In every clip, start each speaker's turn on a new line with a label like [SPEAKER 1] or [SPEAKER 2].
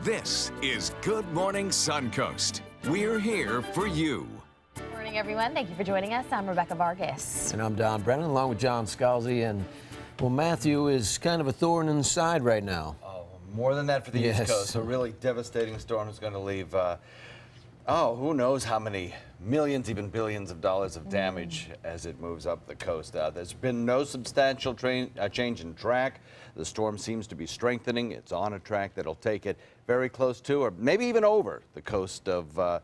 [SPEAKER 1] This is Good Morning Suncoast. We're here for you.
[SPEAKER 2] Good morning, everyone. Thank you for joining us. I'm Rebecca Vargas.
[SPEAKER 3] And I'm Don Brennan, along with John Scalzi. And, well, Matthew is kind of a thorn in the side right now.
[SPEAKER 4] Oh, more than that for the
[SPEAKER 3] Yes.
[SPEAKER 4] East Coast. A really devastating storm is going to leave, who knows how many millions, even billions of dollars of damage as it moves up the coast. There's been no substantial change in track. The storm seems to be strengthening. It's on a track that'll take it very close to, or maybe even over, the coast of the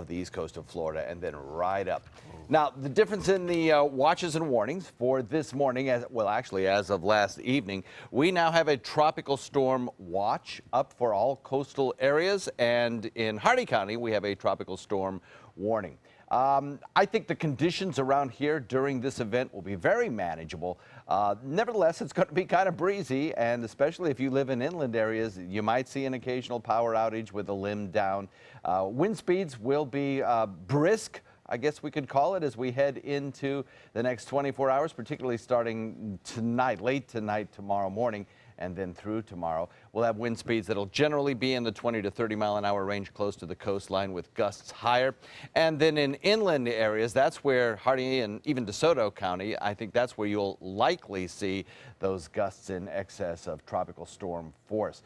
[SPEAKER 4] east coast of Florida, and then right up. Now, the difference in the watches and warnings for this morning, as of last evening, we now have a tropical storm watch up for all coastal areas, and in Hardee County, we have a tropical storm warning. I think the conditions around here during this event will be very manageable. Nevertheless, it's going to be kind of breezy, and especially if you live in inland areas, you might see an occasional power outage with a limb down. Wind speeds will be brisk, I guess we could call it, as we head into the next 24 hours, particularly starting tonight, late tonight, tomorrow morning, and then through tomorrow. We'll have wind speeds that'll generally be in the 20 to 30 mile an hour range close to the coastline, with gusts higher. And then in inland areas, that's where Hardee and even DeSoto County, I think that's where you'll likely see those gusts in excess of tropical storm force.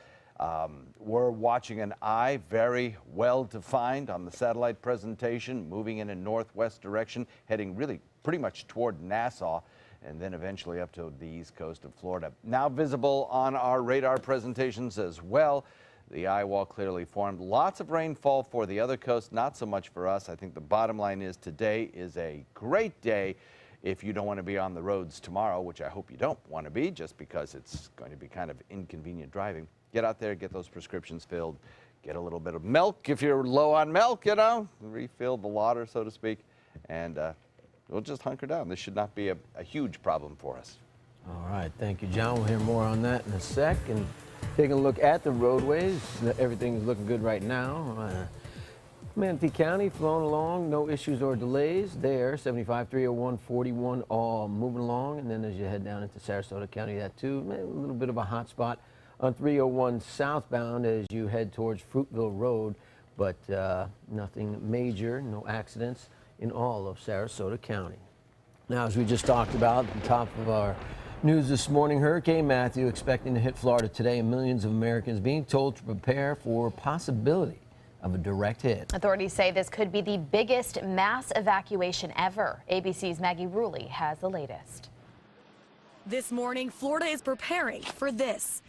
[SPEAKER 4] We're watching an eye very well defined on the satellite presentation, moving in a northwest direction, heading really pretty much toward Nassau, and then eventually up to the east coast of Florida. Now visible on our radar presentations as well. The eye wall clearly formed. Lots of rainfall for the other coast, not so much for us. I think the bottom line is today is a great day if you don't want to be on the roads tomorrow, which I hope you don't want to be, just because it's going to be kind of inconvenient driving. Get out there, get those prescriptions filled, get a little bit of milk if you're low on milk, refill the water, so to speak, and we'll just hunker down. This should not be a huge problem for us.
[SPEAKER 3] All right, thank you, John. We'll hear more on that in a sec. And taking a look at the roadways, everything's looking good right now. Manatee County flowing along, no issues or delays there. 75, 301, 41 all moving along. And then as you head down into Sarasota County, that too, a little bit of a hot spot on 301 southbound as you head towards Fruitville Road, but nothing major, no accidents in all of Sarasota County. Now, as we just talked about at the top of our news this morning, Hurricane Matthew expecting to hit Florida today, and millions of Americans being told to prepare for possibility of a direct hit.
[SPEAKER 2] Authorities say this could be the biggest mass evacuation ever. ABC's Maggie Ruley has the latest.
[SPEAKER 5] This morning, Florida is preparing for this.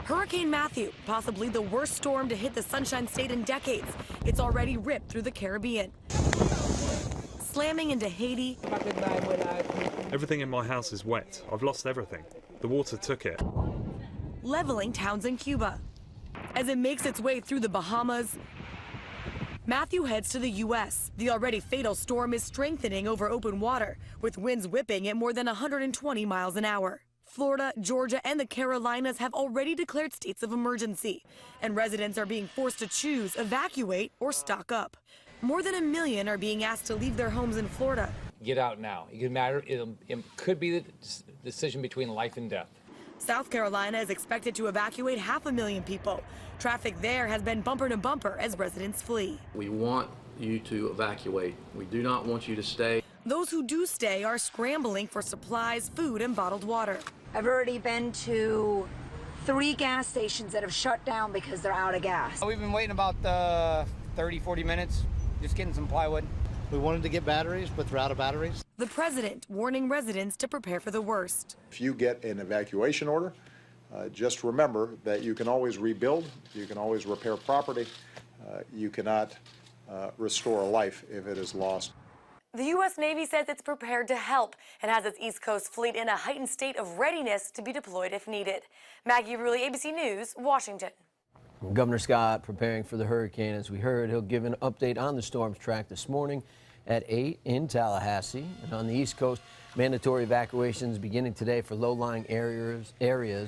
[SPEAKER 5] Hurricane Matthew, possibly the worst storm to hit the Sunshine State in decades. It's already ripped through the Caribbean, slamming into Haiti.
[SPEAKER 6] Everything in my house is wet. I've lost everything. The water took it.
[SPEAKER 5] Leveling towns in Cuba. As it makes its way through the Bahamas, Matthew heads to the U.S. The already fatal storm is strengthening over open water, with winds whipping at more than 120 miles an hour. Florida, Georgia, and the Carolinas have already declared states of emergency, and residents are being forced to choose, evacuate, or stock up. More than 1 million are being asked to leave their homes in Florida.
[SPEAKER 7] Get out now. It could be the decision between life and death.
[SPEAKER 5] South Carolina is expected to evacuate 500,000 people. Traffic there has been bumper to bumper as residents flee.
[SPEAKER 8] We want you to evacuate. We do not want you to stay.
[SPEAKER 5] Those who do stay are scrambling for supplies, food, and bottled water.
[SPEAKER 9] I've already been to 3 gas stations that have shut down because they're out of gas.
[SPEAKER 10] We've been waiting about 30, 40 minutes, just getting some plywood.
[SPEAKER 11] We wanted to get batteries, but they're out of batteries.
[SPEAKER 5] The president warning residents to prepare for the worst.
[SPEAKER 12] If you get an evacuation order, just remember that you can always rebuild, you can always repair property, you cannot restore a life if it is lost.
[SPEAKER 5] The U.S. Navy says it's prepared to help and has its East Coast fleet in a heightened state of readiness to be deployed if needed. Maggie Ruley, ABC News, Washington.
[SPEAKER 3] Governor Scott preparing for the hurricane. As we heard, he'll give an update on the storm's track this morning at 8 in Tallahassee. And on the East Coast, mandatory evacuations beginning today for low-lying areas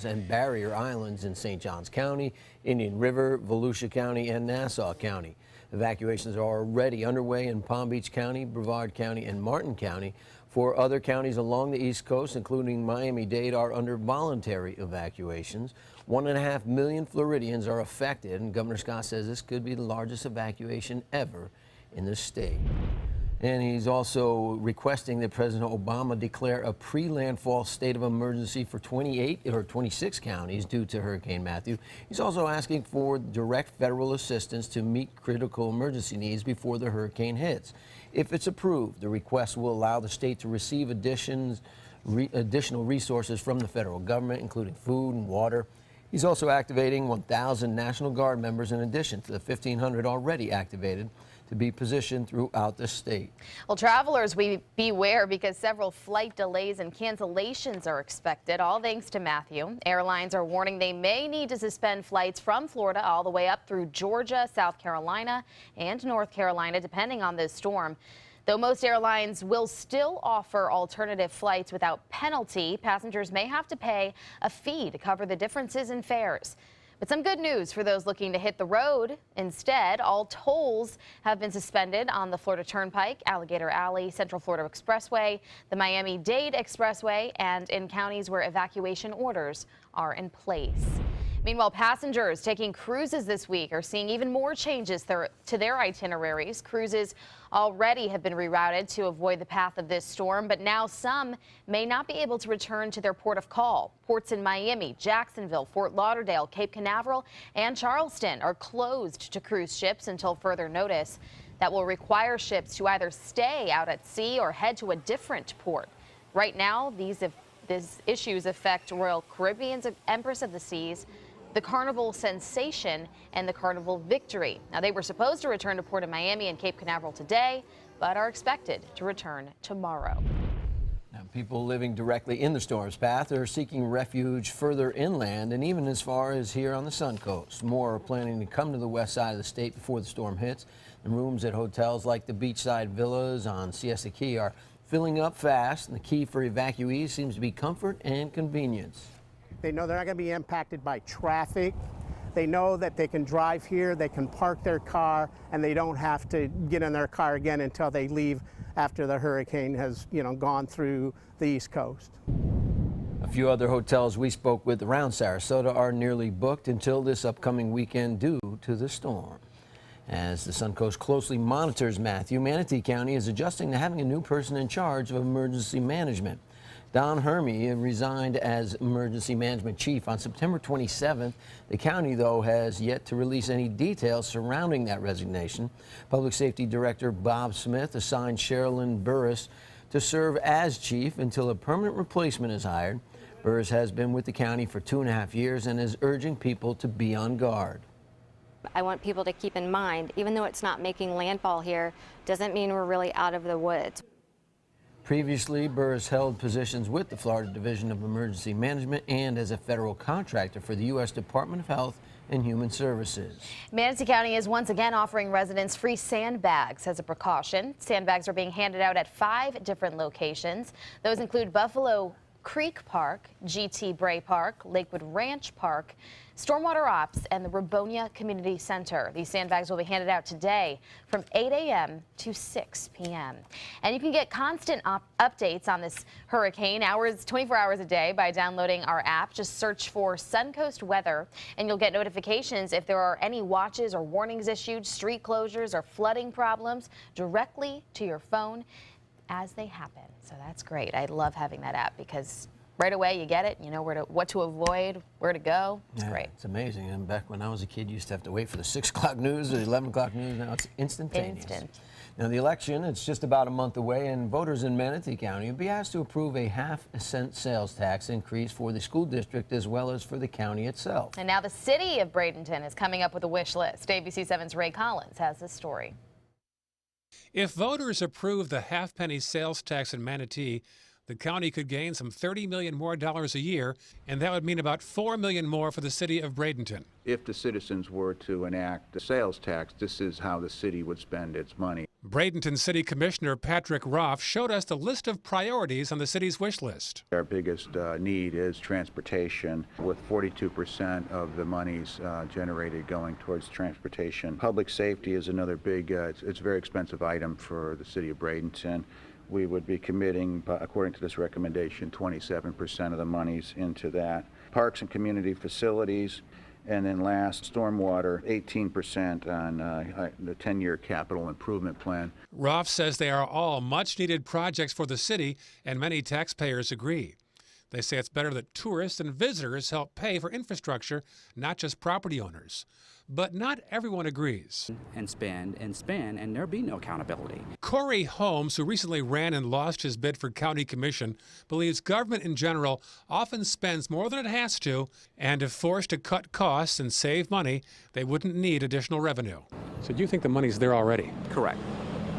[SPEAKER 3] and barrier islands in St. Johns County, Indian River, Volusia County, and Nassau County. Evacuations are already underway in Palm Beach County, Brevard County, and Martin County 4 other counties along the East Coast, including Miami-Dade, are under voluntary evacuations. 1.5 million Floridians are affected, and Governor Scott says this could be the largest evacuation ever in the state. And he's also requesting that President Obama declare a pre-landfall state of emergency for 26 counties due to Hurricane Matthew. He's also asking for direct federal assistance to meet critical emergency needs before the hurricane hits. If it's approved, the request will allow the state to receive additional resources from the federal government, including food and water. He's also activating 1,000 National Guard members in addition to the 1,500 already activated to be positioned throughout the state.
[SPEAKER 2] Well, travelers, we beware because several flight delays and cancellations are expected, all thanks to Matthew. Airlines are warning they may need to suspend flights from Florida all the way up through Georgia, South Carolina, and North Carolina, depending on this storm. Though most airlines will still offer alternative flights without penalty, passengers may have to pay a fee to cover the differences in fares. But some good news for those looking to hit the road. Instead, all tolls have been suspended on the Florida Turnpike, Alligator Alley, Central Florida Expressway, the Miami-Dade Expressway, and in counties where evacuation orders are in place. Meanwhile, passengers taking cruises this week are seeing even more changes to their itineraries. Cruises already have been rerouted to avoid the path of this storm, but now some may not be able to return to their port of call. Ports in Miami, Jacksonville, Fort Lauderdale, Cape Canaveral, and Charleston are closed to cruise ships until further notice. That will require ships to either stay out at sea or head to a different port. Right now, these issues affect Royal Caribbean's Empress of the Seas, the Carnival Sensation, and the Carnival Victory. Now, they were supposed to return to Port of Miami and Cape Canaveral today, but are expected to return tomorrow.
[SPEAKER 3] Now, people living directly in the storm's path are seeking refuge further inland and even as far as here on the Suncoast. More are planning to come to the west side of the state before the storm hits. The rooms at hotels like the beachside villas on Siesta Key are filling up fast, and the key for evacuees seems to be comfort and convenience.
[SPEAKER 13] They know they're not going to be impacted by traffic. They know that they can drive here, they can park their car, and they don't have to get in their car again until they leave after the hurricane has, gone through the East Coast.
[SPEAKER 3] A few other hotels we spoke with around Sarasota are nearly booked until this upcoming weekend due to the storm. As the Suncoast closely monitors Matthew, Manatee County is adjusting to having a new person in charge of emergency management. Don Hermey resigned as emergency management chief on September 27th. The county, though, has yet to release any details surrounding that resignation. Public Safety Director Bob Smith assigned Sherilyn Burris to serve as chief until a permanent replacement is hired. Burris has been with the county for 2.5 years and is urging people to be on guard.
[SPEAKER 14] I want people to keep in mind, even though it's not making landfall here, doesn't mean we're really out of the woods.
[SPEAKER 3] Previously, Burris held positions with the Florida Division of Emergency Management and as a federal contractor for the U.S. Department of Health and Human Services.
[SPEAKER 2] Manatee County is once again offering residents free sandbags as a precaution. Sandbags are being handed out at 5 different locations. Those include Buffalo Creek Park, GT Bray Park, Lakewood Ranch Park, Stormwater Ops, and the Rabonia Community Center. These sandbags will be handed out today from 8 a.m. to 6 p.m. And you can get constant updates on this hurricane 24 hours a day by downloading our app. Just search for Suncoast Weather, and you'll get notifications if there are any watches or warnings issued, street closures, or flooding problems directly to your phone as they happen. So that's great. I love having that app because right away you get it, you know what to avoid, where to go. It's great.
[SPEAKER 3] It's amazing. And back when I was a kid, you used to have to wait for the 6 o'clock news or the 11 o'clock news. Now it's instantaneous. Now the election, it's just about a month away, and voters in Manatee County will be asked to approve a half-cent sales tax increase for the school district as well as for the county itself.
[SPEAKER 2] And now the city of Bradenton is coming up with a wish list. ABC 7's Ray Collins has this story.
[SPEAKER 15] If voters approve the half-penny sales tax in Manatee, the county could gain some $30 million more a year, and that would mean about $4 million more for the city of Bradenton.
[SPEAKER 16] If the citizens were to enact a sales tax, this is how the city would spend its money.
[SPEAKER 15] Bradenton City Commissioner Patrick Roff showed us the list of priorities on the city's wish list.
[SPEAKER 16] Our biggest need is transportation, with 42% of the monies generated going towards transportation. Public safety is another big, it's a very expensive item for the city of Bradenton. we would be committing, according to this recommendation, 27% of the monies into that. Parks and community facilities, and then last, stormwater, 18% on the 10-year capital improvement plan.
[SPEAKER 15] Roth says they are all much-needed projects for the city, and many taxpayers agree. They say it's better that tourists and visitors help pay for infrastructure, not just property owners. But not everyone agrees.
[SPEAKER 17] And spend, and there'll be no accountability.
[SPEAKER 15] Corey Holmes, who recently ran and lost his bid for county commission, believes government in general often spends more than it has to, and if forced to cut costs and save money, they wouldn't need additional revenue. So you think the money's there already?
[SPEAKER 17] Correct.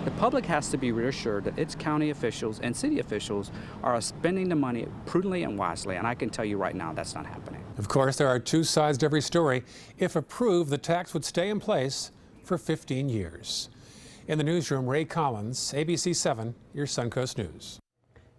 [SPEAKER 17] The public has to be reassured that its county officials and city officials are spending the money prudently and wisely, and I can tell you right now that's not happening.
[SPEAKER 15] Of course, there are two sides to every story. If approved, the tax would stay in place for 15 years. In the newsroom, Ray Collins, ABC 7, your Suncoast News.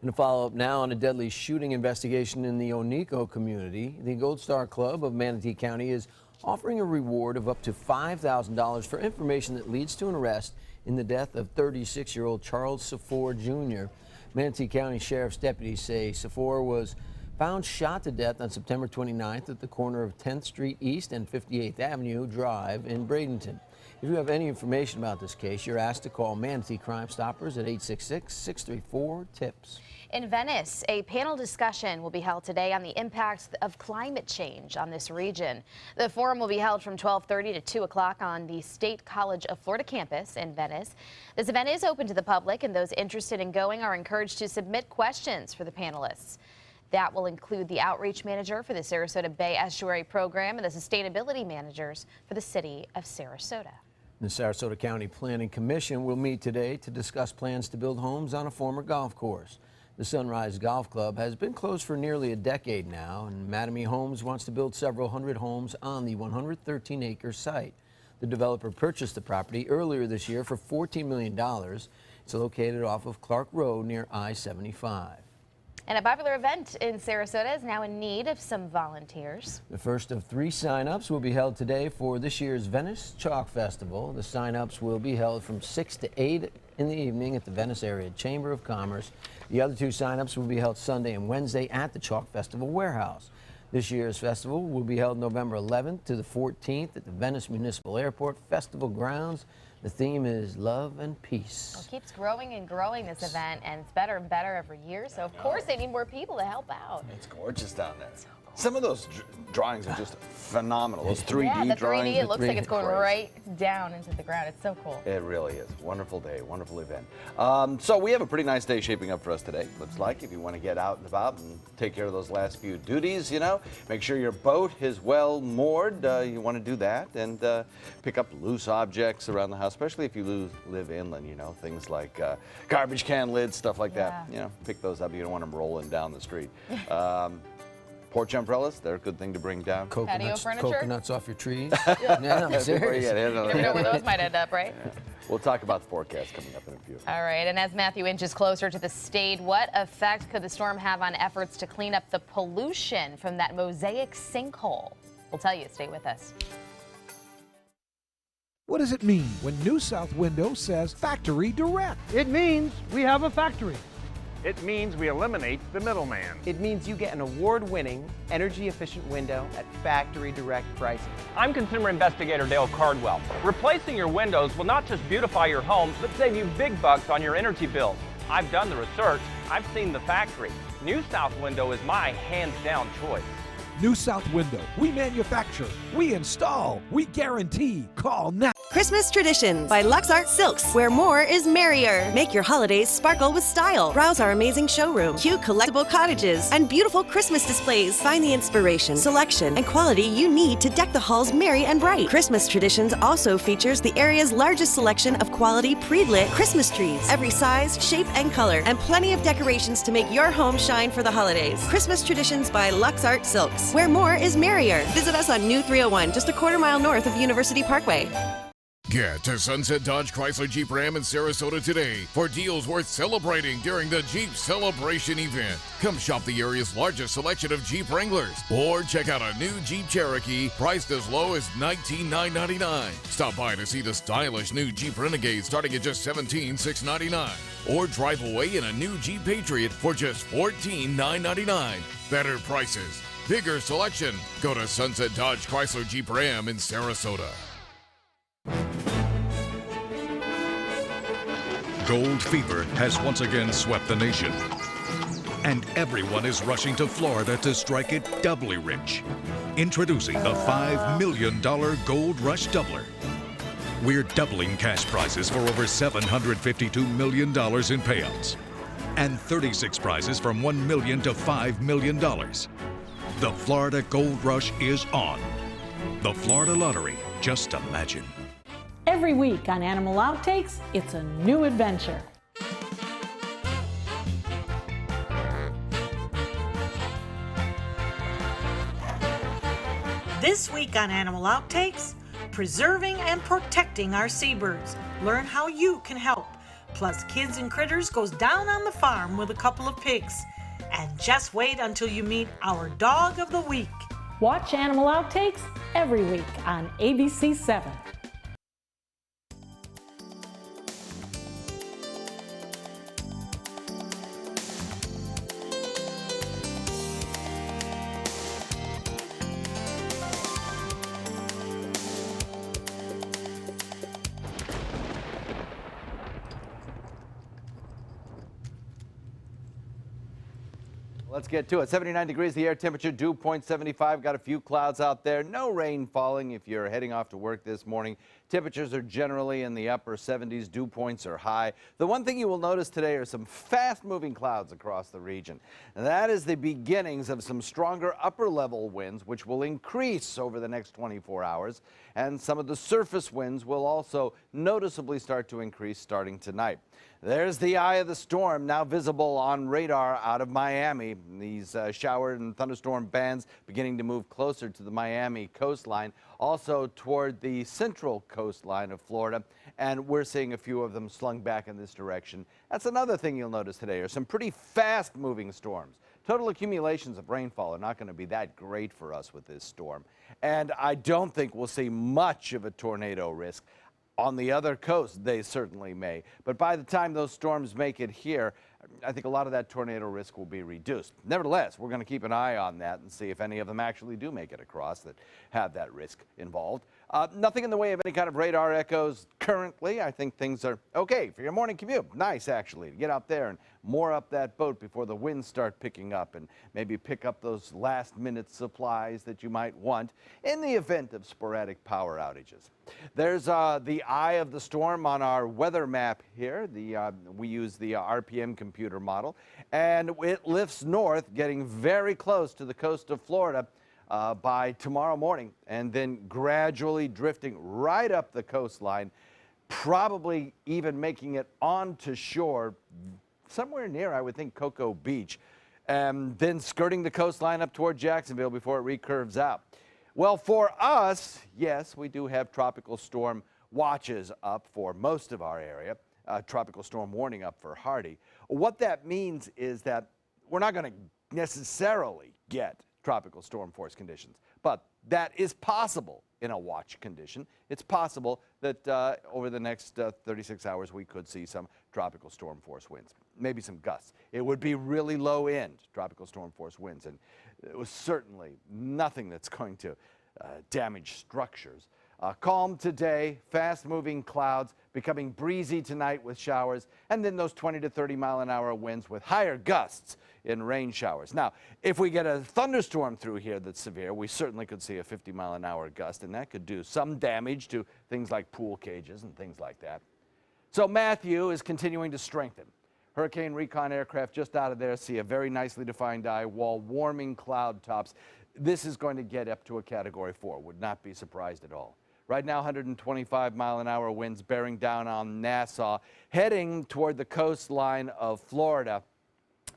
[SPEAKER 3] And a follow-up now on a deadly shooting investigation in the Oneiko community. The Gold Star Club of Manatee County is offering a reward of up to $5,000 for information that leads to an arrest in the death of 36-year-old Charles Safour Jr. Manatee County Sheriff's deputies say Safour was found shot to death on September 29th at the corner of 10th Street East and 58th Avenue Drive in Bradenton. If you have any information about this case, you're asked to call Manatee Crime Stoppers at 866-634-TIPS.
[SPEAKER 2] In Venice, a panel discussion will be held today on the impacts of climate change on this region. The forum will be held from 12:30 to 2 o'clock on the State College of Florida campus in Venice. This event is open to the public, and those interested in going are encouraged to submit questions for the panelists. That will include the outreach manager for the Sarasota Bay Estuary Program and the sustainability managers for the city of Sarasota.
[SPEAKER 3] The Sarasota County Planning Commission will meet today to discuss plans to build homes on a former golf course. The Sunrise Golf Club has been closed for nearly a decade now, and Mattamy Homes wants to build several hundred homes on the 113-acre site. The developer purchased the property earlier this year for $14 million. It's located off of Clark Road near I-75.
[SPEAKER 2] And a popular event in Sarasota is now in need of some volunteers.
[SPEAKER 3] The first of 3 sign-ups will be held today for this year's Venice Chalk Festival. The sign-ups will be held from 6 to 8 in the evening at the Venice Area Chamber of Commerce. The other 2 sign-ups will be held Sunday and Wednesday at the Chalk Festival Warehouse. This year's festival will be held November 11th to the 14th at the Venice Municipal Airport Festival Grounds. The theme is love and peace.
[SPEAKER 2] Well, it keeps growing and growing, this event, and it's better and better every year. So, of course, they need more people to help out.
[SPEAKER 4] It's gorgeous down there. Some of those drawings are just phenomenal. Those 3D
[SPEAKER 2] yeah, the 3D,
[SPEAKER 4] drawings.
[SPEAKER 2] it looks like it's going right down into the ground. It's so cool.
[SPEAKER 4] It really is. Wonderful day, wonderful event. So we have a pretty nice day shaping up for us today. Looks like if you want to get out and about and take care of those last few duties, you know, make sure your boat is well moored. You want to do that and pick up loose objects around the house, especially if you live inland, you know, things like garbage can lids, stuff like that. You know, pick those up. You don't want them rolling down the street. Porch umbrellas, they're a good thing to bring down.
[SPEAKER 2] Patio furniture?
[SPEAKER 3] Coconuts off your trees.
[SPEAKER 2] Yeah,
[SPEAKER 3] I'm serious.
[SPEAKER 2] You never know where those might end up, right?
[SPEAKER 4] Yeah. We'll talk about the forecast coming up in a few.
[SPEAKER 2] All right, and as Matthew inches closer to the state, what effect could the storm have on efforts to clean up the pollution from that mosaic sinkhole? We'll tell you. Stay with us.
[SPEAKER 18] What does it mean when New South Window says Factory Direct?
[SPEAKER 19] It means we have a factory.
[SPEAKER 20] It means we eliminate the middleman.
[SPEAKER 21] It means you get an award-winning, energy-efficient window at factory direct pricing.
[SPEAKER 20] I'm consumer investigator Dale Cardwell. Replacing your windows will not just beautify your home, but save you big bucks on your energy bills. I've done the research. I've seen the factory. New South Window is my hands-down choice.
[SPEAKER 18] New South Window. We manufacture, we install, we guarantee. Call now.
[SPEAKER 22] Christmas Traditions by Lux Art Silks, where more is merrier. Make your holidays sparkle with style. Browse our amazing showroom, cute collectible cottages, and beautiful Christmas displays. Find the inspiration, selection, and quality you need to deck the halls merry and bright. Christmas Traditions also features the area's largest selection of quality pre-lit Christmas trees, every size, shape, and color, and plenty of decorations to make your home shine for the holidays. Christmas Traditions by Lux Art Silks, where more is merrier. Visit us on New 301, just a quarter-mile north of University Parkway.
[SPEAKER 23] Get to Sunset Dodge Chrysler Jeep Ram in Sarasota today for deals worth celebrating during the Jeep Celebration event. Come shop the area's largest selection of Jeep Wranglers or check out a new Jeep Cherokee priced as low as $19,999. Stop by to see the stylish new Jeep Renegade starting at just $17,699. or drive away in a new Jeep Patriot for just $14,999. Better prices, bigger selection. Go to Sunset Dodge Chrysler Jeep Ram in Sarasota.
[SPEAKER 1] Gold fever has once again swept the nation. And everyone is rushing to Florida to strike it doubly rich. Introducing the $5 million Gold Rush Doubler. We're doubling cash prizes for over $752 million in payouts. And 36 prizes from $1 million to $5 million. The Florida Gold Rush is on. The Florida Lottery, just imagine.
[SPEAKER 6] Every week on Animal Outtakes, it's a new adventure. This week on Animal Outtakes, preserving and protecting our seabirds. Learn how you can help. Plus, Kids and Critters goes down on the farm with a couple of pigs. And just wait until you meet our Dog of the Week. Watch Animal Outtakes every week on ABC 7.
[SPEAKER 4] Let's get to it. 79 degrees, the air temperature, dew point 75. Got a few clouds out there. No rain falling if you're heading off to work this morning. Temperatures are generally in the upper 70s. Dew points are high. The one thing you will notice today are some fast-moving clouds across the region. And that is the beginnings of some stronger upper-level winds, which will increase over the next 24 hours. And some of the surface winds will also noticeably start to increase starting tonight. There's the eye of the storm now visible on radar out of Miami. These shower and thunderstorm bands beginning to move closer to the Miami coastline, also toward the central coastline of Florida, and we're seeing a few of them slung back in this direction. That's another thing you'll notice today are some pretty fast-moving storms. Total accumulations of rainfall are not going to be that great for us with this storm, and I don't think we'll see much of a tornado risk. On the other coast, they certainly may. But by the time those storms make it here, I think a lot of that tornado risk will be reduced. Nevertheless, we're going to keep an eye on that and see if any of them actually do make it across that have that risk involved. Nothing in the way of any kind of radar echoes currently. I think things are okay for your morning commute. Nice, actually, to get out there and moor up that boat before the winds start picking up and maybe pick up those last-minute supplies that you might want in the event of sporadic power outages. There's the eye of the storm on our weather map here. We use the RPM computer model, and it lifts north, getting very close to the coast of Florida by tomorrow morning, and then gradually drifting right up the coastline, probably even making it onto shore somewhere near, I would think, Cocoa Beach, and then skirting the coastline up toward Jacksonville before it recurves out. Well, for us, yes, we do have tropical storm watches up for most of our area, tropical storm warning up for Hardy. What that means is that we're not going to necessarily get tropical storm force conditions, but that is possible in a watch condition. It's possible that over the next 36 hours we could see some tropical storm force winds, maybe some gusts. It would be really low end tropical storm force winds, and it was certainly nothing that's going to damage structures. Calm today, fast-moving clouds, becoming breezy tonight with showers, and then those 20 to 30 mile an hour winds with higher gusts in rain showers. Now, if we get a thunderstorm through here that's severe, we certainly could see a 50 mile an hour gust, and that could do some damage to things like pool cages and things like that. So Matthew is continuing to strengthen. Hurricane recon aircraft just out of there see a very nicely defined eye wall, warming cloud tops. This is going to get up to a Category 4. Would not be surprised at all. Right now, 125 mile an hour winds bearing down on Nassau, heading toward the coastline of Florida.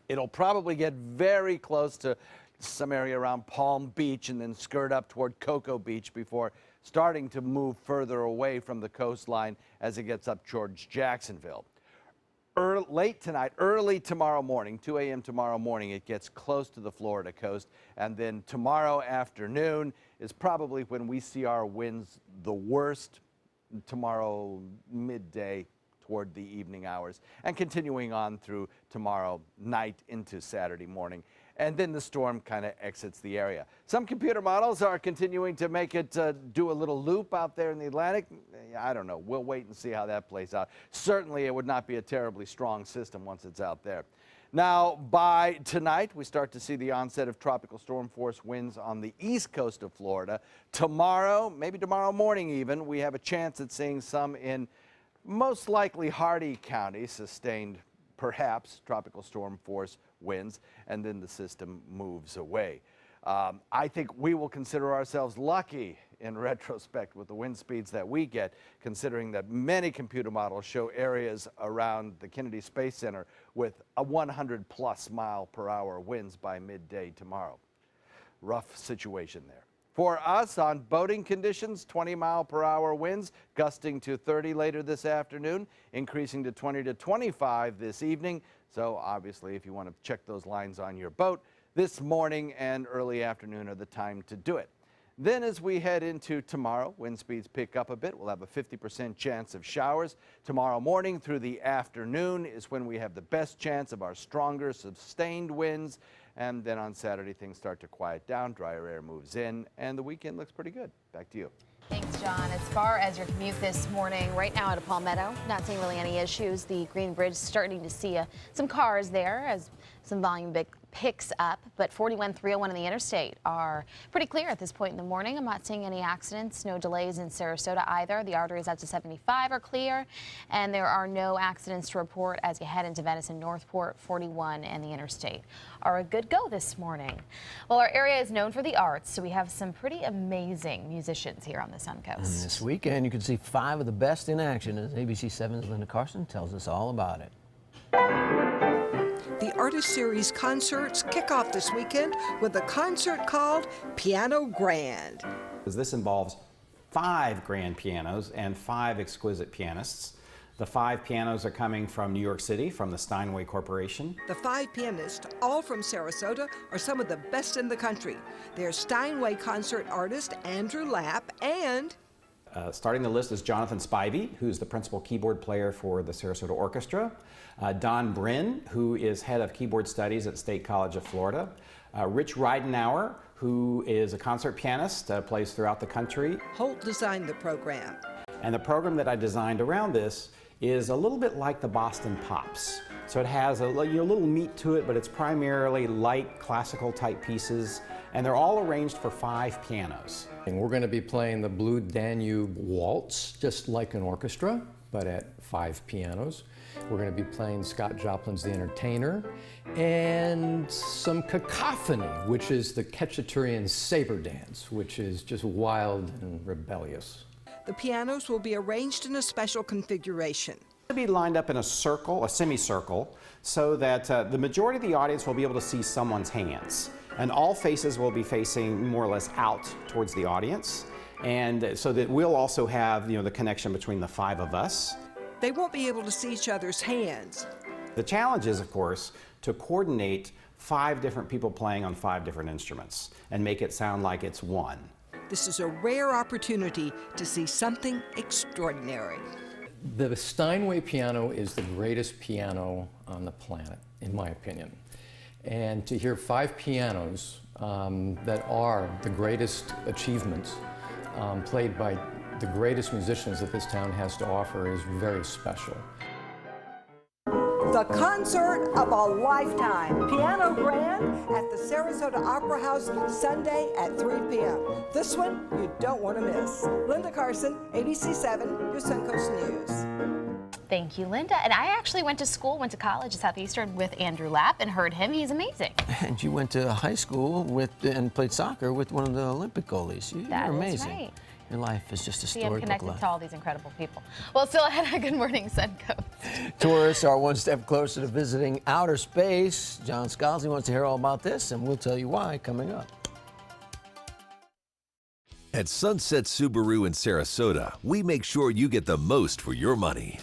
[SPEAKER 4] It'll probably get very close to some area around Palm Beach and then skirt up toward Cocoa Beach before starting to move further away from the coastline as it gets up towards Jacksonville. Late tonight, early tomorrow morning, 2 a.m. tomorrow morning, it gets close to the Florida coast. And then tomorrow afternoon is probably when we see our winds the worst. Tomorrow midday, toward the evening hours and continuing on through tomorrow night into Saturday morning. And then the storm kind of exits the area. Some computer models are continuing to make it do a little loop out there in the Atlantic. I don't know. We'll wait and see how that plays out. Certainly, it would not be a terribly strong system once it's out there. Now, by tonight, we start to see the onset of tropical storm force winds on the east coast of Florida. Tomorrow, maybe tomorrow morning even, we have a chance at seeing some in most likely Hardee County, sustained perhaps tropical storm force winds, and then the system moves away. I think we will consider ourselves lucky in retrospect with the wind speeds that we get, considering that many computer models show areas around the Kennedy Space Center with a 100+ mile-per-hour winds by midday tomorrow. Rough situation there. For us on boating conditions, 20-mile-per-hour winds gusting to 30 later this afternoon, increasing to 20 to 25 this evening. So obviously, if you want to check those lines on your boat, this morning and early afternoon are the time to do it. Then as we head into tomorrow, wind speeds pick up a bit. We'll have a 50% chance of showers. Tomorrow morning through the afternoon is when we have the best chance of our stronger sustained winds. And then on Saturday, things start to quiet down, drier air moves in, and the weekend looks pretty good. Back to you.
[SPEAKER 2] Thanks, John. As far as your commute this morning, right now at Palmetto, not seeing really any issues. The Green Bridge starting to see some cars there as some volume picks up, but 41, 301 and the interstate are pretty clear at this point in the morning. I'm not seeing any accidents, no delays in Sarasota either. The arteries out to 75 are clear, and there are no accidents to report as you head into Venice and Northport. 41 and the interstate are a good go this morning. Well, our area is known for the arts, so we have some pretty amazing musicians here on the Suncoast.
[SPEAKER 3] And this weekend, you can see 5 of the best in action as ABC 7's Linda Carson tells us all about it.
[SPEAKER 7] The Artist Series concerts kick off this weekend with a concert called Piano Grand.
[SPEAKER 8] This involves 5 grand pianos and 5 exquisite pianists. The 5 pianos are coming from New York City, from the Steinway Corporation.
[SPEAKER 7] The 5 pianists, all from Sarasota, are some of the best in the country. They're Steinway concert artist Andrew Lapp and...
[SPEAKER 8] starting the list is Jonathan Spivey, who's the principal keyboard player for the Sarasota Orchestra. Don Bryn, who is head of keyboard studies at State College of Florida. Rich Reidenauer, who is a concert pianist, plays throughout the country.
[SPEAKER 7] Holt designed the program.
[SPEAKER 8] And the program that I designed around this is a little bit like the Boston Pops. So it has a little meat to it, but it's primarily light classical type pieces, and they're all arranged for 5 pianos.
[SPEAKER 9] And we're going to be playing the Blue Danube Waltz, just like an orchestra, but at 5 pianos. We're going to be playing Scott Joplin's The Entertainer, and some Cacophony, which is the Khachaturian saber dance, which is just wild and rebellious.
[SPEAKER 7] The pianos will be arranged in a special configuration.
[SPEAKER 8] They'll be lined up in a circle, a semicircle, so that the majority of the audience will be able to see someone's hands. And all faces will be facing more or less out towards the audience. And so that we'll also have, the connection between the 5 of us.
[SPEAKER 7] They won't be able to see each other's hands.
[SPEAKER 8] The challenge is, of course, to coordinate 5 different people playing on 5 different instruments and make it sound like it's one.
[SPEAKER 7] This is a rare opportunity to see something extraordinary.
[SPEAKER 9] The Steinway piano is the greatest piano on the planet, in my opinion. And to hear 5 pianos that are the greatest achievements played by the greatest musicians that this town has to offer is very special.
[SPEAKER 7] The concert of a lifetime, Piano Grand at the Sarasota Opera House Sunday at 3 p.m. This one you don't want to miss. Linda Carson, ABC 7, your Suncoast News.
[SPEAKER 2] Thank you, Linda. And I actually went to college at Southeastern with Andrew Lapp and heard him. He's amazing.
[SPEAKER 3] And you went to high school and played soccer with one of the Olympic goalies. You're amazing.
[SPEAKER 2] That is right.
[SPEAKER 3] Your life is just a
[SPEAKER 2] See,
[SPEAKER 3] story.
[SPEAKER 2] I'm connected to all these incredible people. Well, still ahead of Good Morning Suncoast.
[SPEAKER 3] Tourists are one step closer to visiting outer space. John Scalzi wants to hear all about this, and we'll tell you why coming up.
[SPEAKER 24] At Sunset Subaru in Sarasota, we make sure you get the most for your money.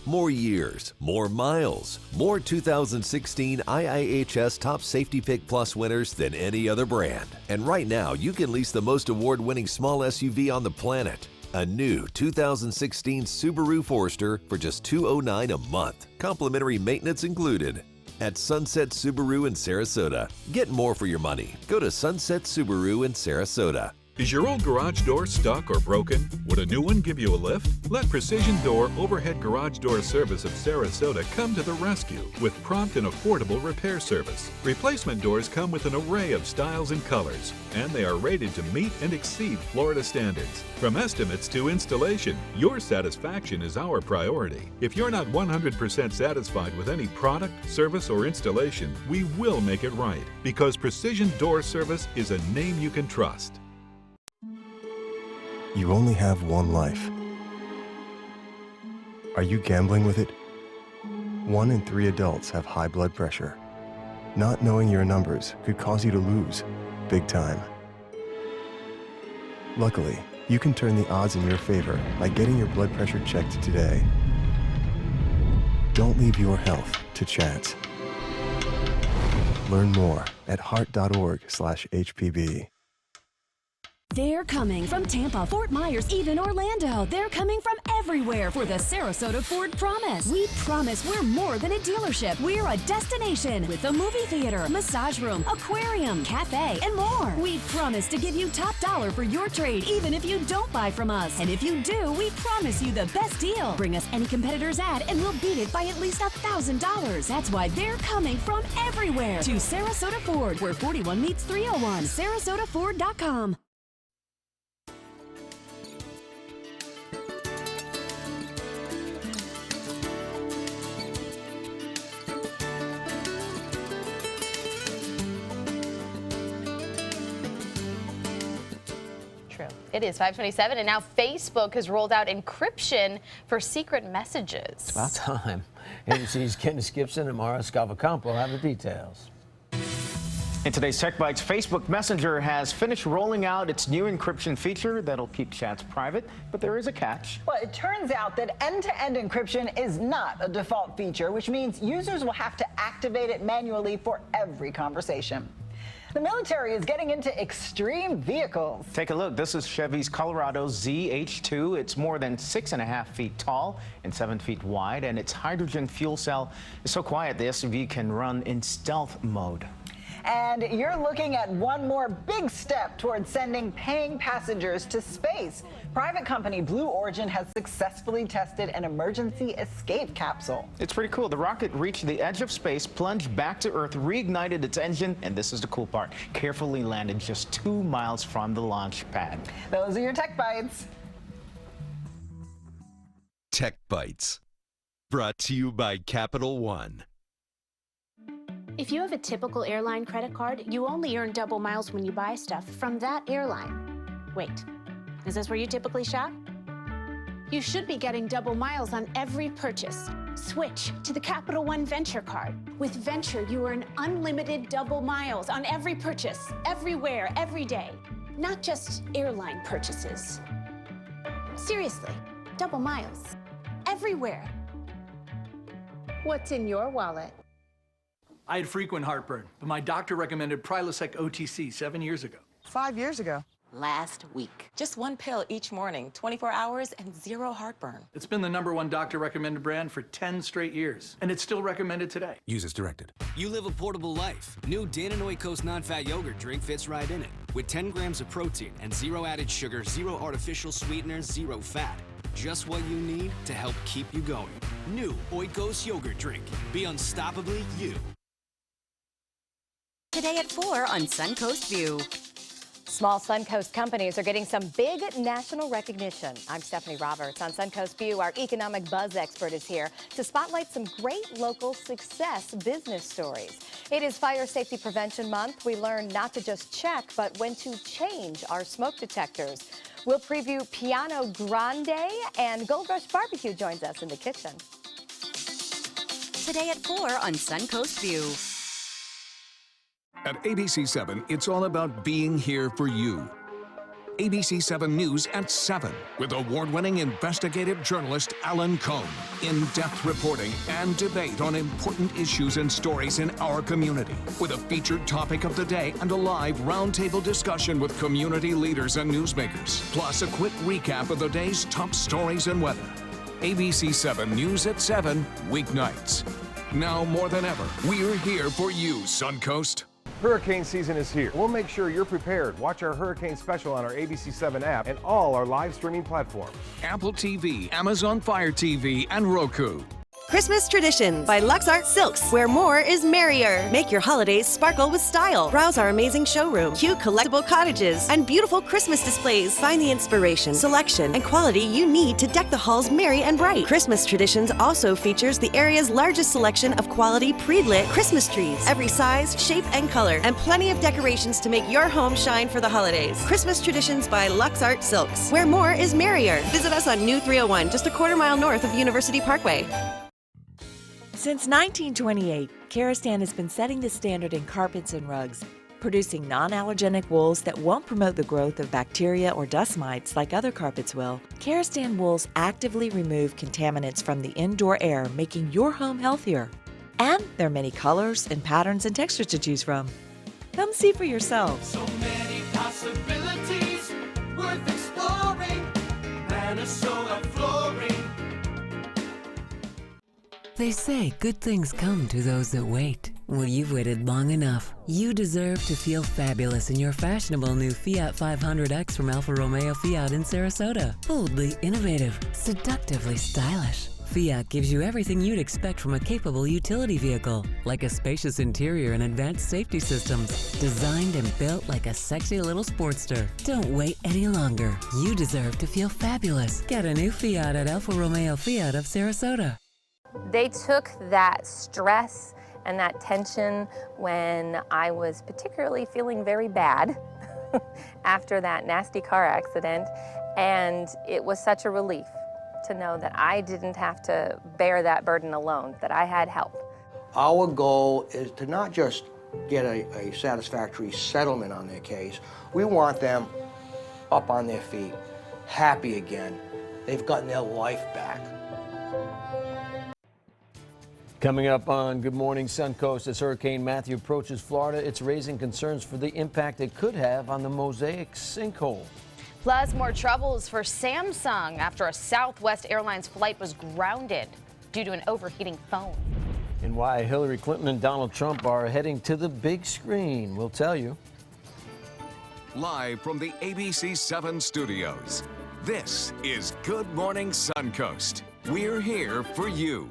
[SPEAKER 24] More years, more miles, more 2016 IIHS Top Safety Pick Plus winners than any other brand. And right now, you can lease the most award-winning small SUV on the planet. A new 2016 Subaru Forester for just $209 a month. Complimentary maintenance included. At Sunset Subaru in Sarasota. Get more for your money. Go to Sunset Subaru in Sarasota.
[SPEAKER 5] Is your old garage door stuck or broken? Would a new one give you a lift? Let Precision Door Overhead Garage Door Service of Sarasota come to the rescue with prompt and affordable repair service. Replacement doors come with an array of styles and colors, and they are rated to meet and exceed Florida standards. From estimates to installation, your satisfaction is our priority. If you're not 100% satisfied with any product, service, or installation, we will make it right, because Precision Door Service is a name you can trust.
[SPEAKER 10] You only have one life. Are you gambling with it? 1 in 3 adults have high blood pressure. Not knowing your numbers could cause you to lose, big time. Luckily, you can turn the odds in your favor by getting your blood pressure checked today. Don't leave your health to chance. Learn more at heart.org/HPB.
[SPEAKER 11] They're coming from Tampa, Fort Myers, even Orlando. They're coming from everywhere for the Sarasota Ford Promise. We promise we're more than a dealership. We're a destination with a movie theater, massage room, aquarium, cafe, and more. We promise to give you top dollar for your trade, even if you don't buy from us. And if you do, we promise you the best deal. Bring us any competitor's ad and we'll beat it by at least $1,000. That's why they're coming from everywhere to Sarasota Ford, where 41 meets 301. SarasotaFord.com.
[SPEAKER 2] It is 5:27, and now Facebook has rolled out encryption for secret messages.
[SPEAKER 3] It's about time. ABC's Candace Gibson and Mara Scavacampo have the details.
[SPEAKER 12] In today's Tech Bites, Facebook Messenger has finished rolling out its new encryption feature that'll keep chats private, but there is a catch.
[SPEAKER 25] Well, it turns out that end-to-end encryption is not a default feature, which means users will have to activate it manually for every conversation. The military is getting into extreme vehicles.
[SPEAKER 12] Take a look. This is Chevy's Colorado ZH2. It's more than 6.5 feet tall and 7 feet wide, and its hydrogen fuel cell is so quiet the SUV can run in stealth mode.
[SPEAKER 25] And you're looking at one more big step towards sending paying passengers to space. Private company Blue Origin has successfully tested an emergency escape capsule.
[SPEAKER 12] It's pretty cool. The rocket reached the edge of space, plunged back to Earth, reignited its engine, and this is the cool part, carefully landed just 2 miles from the launch pad.
[SPEAKER 25] Those are your Tech Bites.
[SPEAKER 26] Tech Bites, brought to you by Capital One.
[SPEAKER 27] If you have a typical airline credit card, you only earn double miles when you buy stuff from that airline. Wait, is this where you typically shop? You should be getting double miles on every purchase. Switch to the Capital One Venture Card. With Venture, you earn unlimited double miles on every purchase, everywhere, every day. Not just airline purchases. Seriously, double miles. Everywhere. What's in your wallet?
[SPEAKER 28] I had frequent heartburn, but my doctor recommended Prilosec OTC 7 years ago.
[SPEAKER 29] 5 years ago.
[SPEAKER 30] Last week. Just 1 pill each morning, 24 hours and 0 heartburn.
[SPEAKER 28] It's been the #1 doctor recommended brand for 10 straight years, and it's still recommended today.
[SPEAKER 31] Use as directed. You live a portable life. New Dannon Oikos non-fat yogurt drink fits right in it. With 10 grams of protein and 0 added sugar, 0 artificial sweeteners, 0 fat. Just what you need to help keep you going. New Oikos yogurt drink. Be unstoppably you.
[SPEAKER 22] Today at 4 on Suncoast View.
[SPEAKER 32] Small Suncoast companies are getting some big national recognition. I'm Stephanie Roberts. On Suncoast View, our economic buzz expert is here to spotlight some great local success business stories. It is Fire Safety Prevention Month. We learn not to just check, but when to change our smoke detectors. We'll preview Piano Grande, and Gold Rush Barbecue joins us in the kitchen.
[SPEAKER 22] Today at 4 on Suncoast View.
[SPEAKER 1] At ABC7, it's all about being here for you.
[SPEAKER 6] ABC 7 News at 7 with award-winning investigative journalist Alan Cohn. In-depth reporting and debate on important issues and stories in our community with a featured topic of the day and a live roundtable discussion with community leaders and newsmakers. Plus a quick recap of the day's top stories and weather. ABC 7 News at 7, weeknights. Now more than ever, we're here for you, Suncoast.
[SPEAKER 13] Hurricane season is here. We'll make sure you're prepared. Watch our hurricane special on our ABC 7 app and all our live streaming platforms.
[SPEAKER 6] Apple TV, Amazon Fire TV, and Roku.
[SPEAKER 22] Christmas Traditions by LuxArt Silks, where more is merrier. Make your holidays sparkle with style. Browse our amazing showroom, cute collectible cottages, and beautiful Christmas displays. Find the inspiration, selection, and quality you need to deck the halls merry and bright. Christmas Traditions also features the area's largest selection of quality pre-lit Christmas trees, every size, shape, and color, and plenty of decorations to make your home shine for the holidays. Christmas Traditions by LuxArt Silks, where more is merrier. Visit us on New 301, just a quarter-mile north of University Parkway.
[SPEAKER 14] Since 1928, Karastan has been setting the standard in carpets and rugs, producing non-allergenic wools that won't promote the growth of bacteria or dust mites like other carpets will. Karastan wools actively remove contaminants from the indoor air, making your home healthier. And there are many colors and patterns and textures to choose from. Come see for yourself.
[SPEAKER 15] So many possibilities worth exploring. Minnesota Flooring.
[SPEAKER 16] They say good things come to those that wait. Well, you've waited long enough. You deserve to feel fabulous in your fashionable new Fiat 500X from Alfa Romeo Fiat in Sarasota. Boldly innovative, seductively stylish. Fiat gives you everything you'd expect from a capable utility vehicle, like a spacious interior and advanced safety systems, designed and built like a sexy little sportster. Don't wait any longer. You deserve to feel fabulous. Get a new Fiat at Alfa Romeo Fiat of Sarasota.
[SPEAKER 17] They took that stress and that tension when I was particularly feeling very bad after that nasty car accident, and it was such a relief to know that I didn't have to bear that burden alone, that I had help.
[SPEAKER 18] Our goal is to not just get a satisfactory settlement on their case. We want them up on their feet, happy again. They've gotten their life back.
[SPEAKER 3] Coming up on Good Morning Suncoast, as Hurricane Matthew approaches Florida, it's raising concerns for the impact it could have on the Mosaic sinkhole.
[SPEAKER 2] Plus, more troubles for Samsung after a Southwest Airlines flight was grounded due to an overheating phone.
[SPEAKER 3] And why Hillary Clinton and Donald Trump are heading to the big screen. We'll tell you.
[SPEAKER 1] Live from the ABC 7 studios, this is Good Morning Suncoast. We're here for you.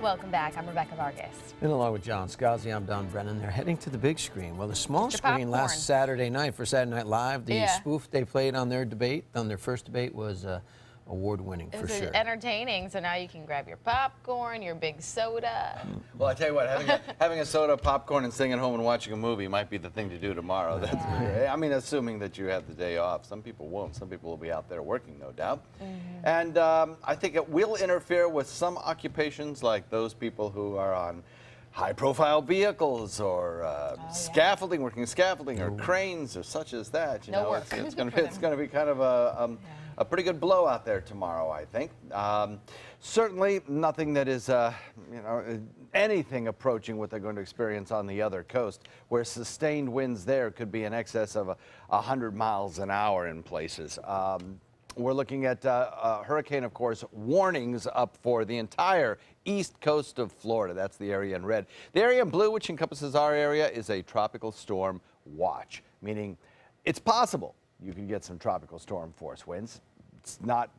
[SPEAKER 2] Welcome back. I'm Rebecca Vargas.
[SPEAKER 3] And along with John Scalzi, I'm Don Brennan. They're heading to the big screen. Well, the small screen
[SPEAKER 2] popcorn.
[SPEAKER 3] last Saturday night for Saturday Night Live, the
[SPEAKER 2] Yeah.
[SPEAKER 3] spoof they played on their debate, on their first debate, was award-winning for sure.
[SPEAKER 2] Entertaining, so now you can grab your popcorn, your big soda.
[SPEAKER 4] Well, I tell you what, having a soda, popcorn, and staying at home and watching a movie might be the thing to do tomorrow. That's I mean, assuming that you have the day off. Some people won't. Some people will be out there working, no doubt. And I think it will interfere with some occupations, like those people who are on high-profile vehicles or scaffolding, working scaffolding, or cranes, or such as that. You know, it's going to be kind of a pretty good blow out there tomorrow, I think. Certainly nothing that is, anything approaching what they're going to experience on the other coast, where sustained winds there could be in excess of 100 miles an hour in places. We're looking at hurricane, of course, warnings up for the entire east coast of Florida. That's the area in red. The area in blue, which encompasses our area, is a tropical storm watch, meaning it's possible you can get some tropical storm force winds. It's not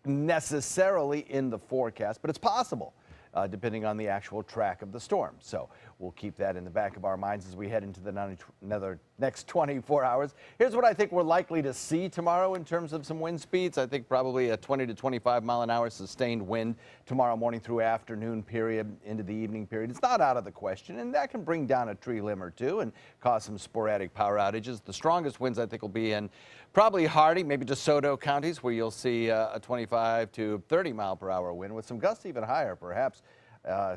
[SPEAKER 4] necessarily in the forecast, but it's possible, depending on the actual track of the storm. So we'll keep that in the back of our minds as we head into the next 24 hours. Here's what I think we're likely to see tomorrow in terms of some wind speeds. I think probably a 20 to 25 mile an hour sustained wind tomorrow morning through afternoon period into the evening period. It's not out of the question, and that can bring down a tree limb or two and cause some sporadic power outages. The strongest winds I think will be in probably Hardee, maybe DeSoto counties, where you'll see a 25 to 30 mile per hour wind with some gusts even higher, perhaps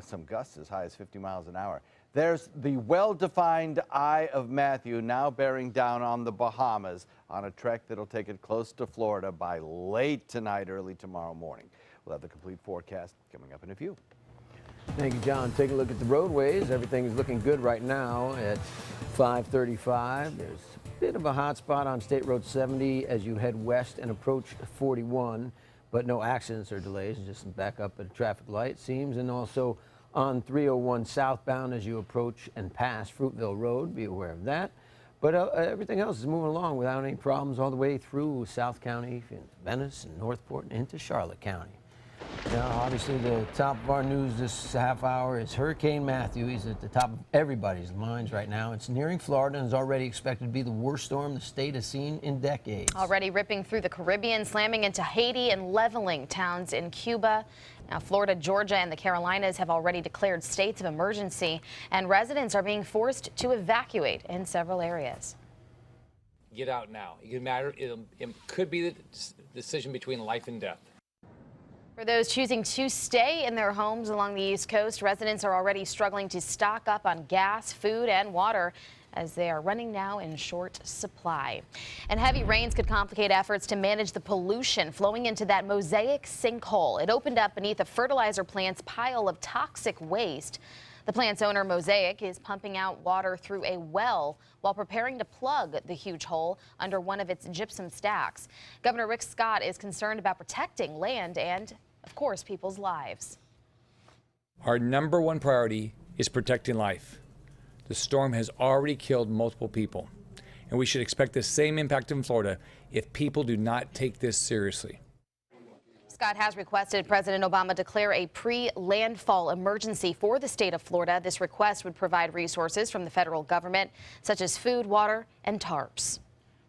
[SPEAKER 4] some gusts as high as 50 miles an hour. There's the well-defined Eye of Matthew now bearing down on the Bahamas. on a trek that'll take it close to Florida by late tonight, early tomorrow morning. We'll have the complete forecast coming up in a few.
[SPEAKER 3] Thank you, John. Take a look at the roadways. Everything is looking good right now at 535. There's a bit of a hot spot on State Road 70 as you head west and approach 41, but no accidents or delays, just some backup at a traffic light seems, and also on 301 southbound as you approach and pass Fruitville Road. Be aware of that. But everything else is moving along without any problems all the way through South County, Venice and Northport and into Charlotte County. Now, obviously, the top of our news this half hour is Hurricane Matthew. He's at the top of everybody's minds right now. It's nearing Florida and is already expected to be the worst storm the state has seen in decades.
[SPEAKER 2] Already ripping through the Caribbean, slamming into Haiti and leveling towns in Cuba. Now, Florida, Georgia, and the Carolinas have already declared states of emergency, and residents are being forced to evacuate in several areas.
[SPEAKER 5] Get out now. It could be the decision between life and death.
[SPEAKER 2] For those choosing to stay in their homes along the East Coast, residents are already struggling to stock up on gas, food, and water as they are running now in short supply. And heavy rains could complicate efforts to manage the pollution flowing into that Mosaic sinkhole. It opened up beneath a fertilizer plant's pile of toxic waste. The plant's owner, Mosaic, is pumping out water through a well while preparing to plug the huge hole under one of its gypsum stacks. Governor Rick Scott is concerned about protecting land and, of course, people's lives.
[SPEAKER 7] Our number one priority is protecting life. The storm has already killed multiple people, and we should expect the same impact in Florida if people do not take this seriously.
[SPEAKER 2] Scott has requested President Obama declare a pre-landfall emergency for the state of Florida. This request would provide resources from the federal government, such as food, water, and tarps.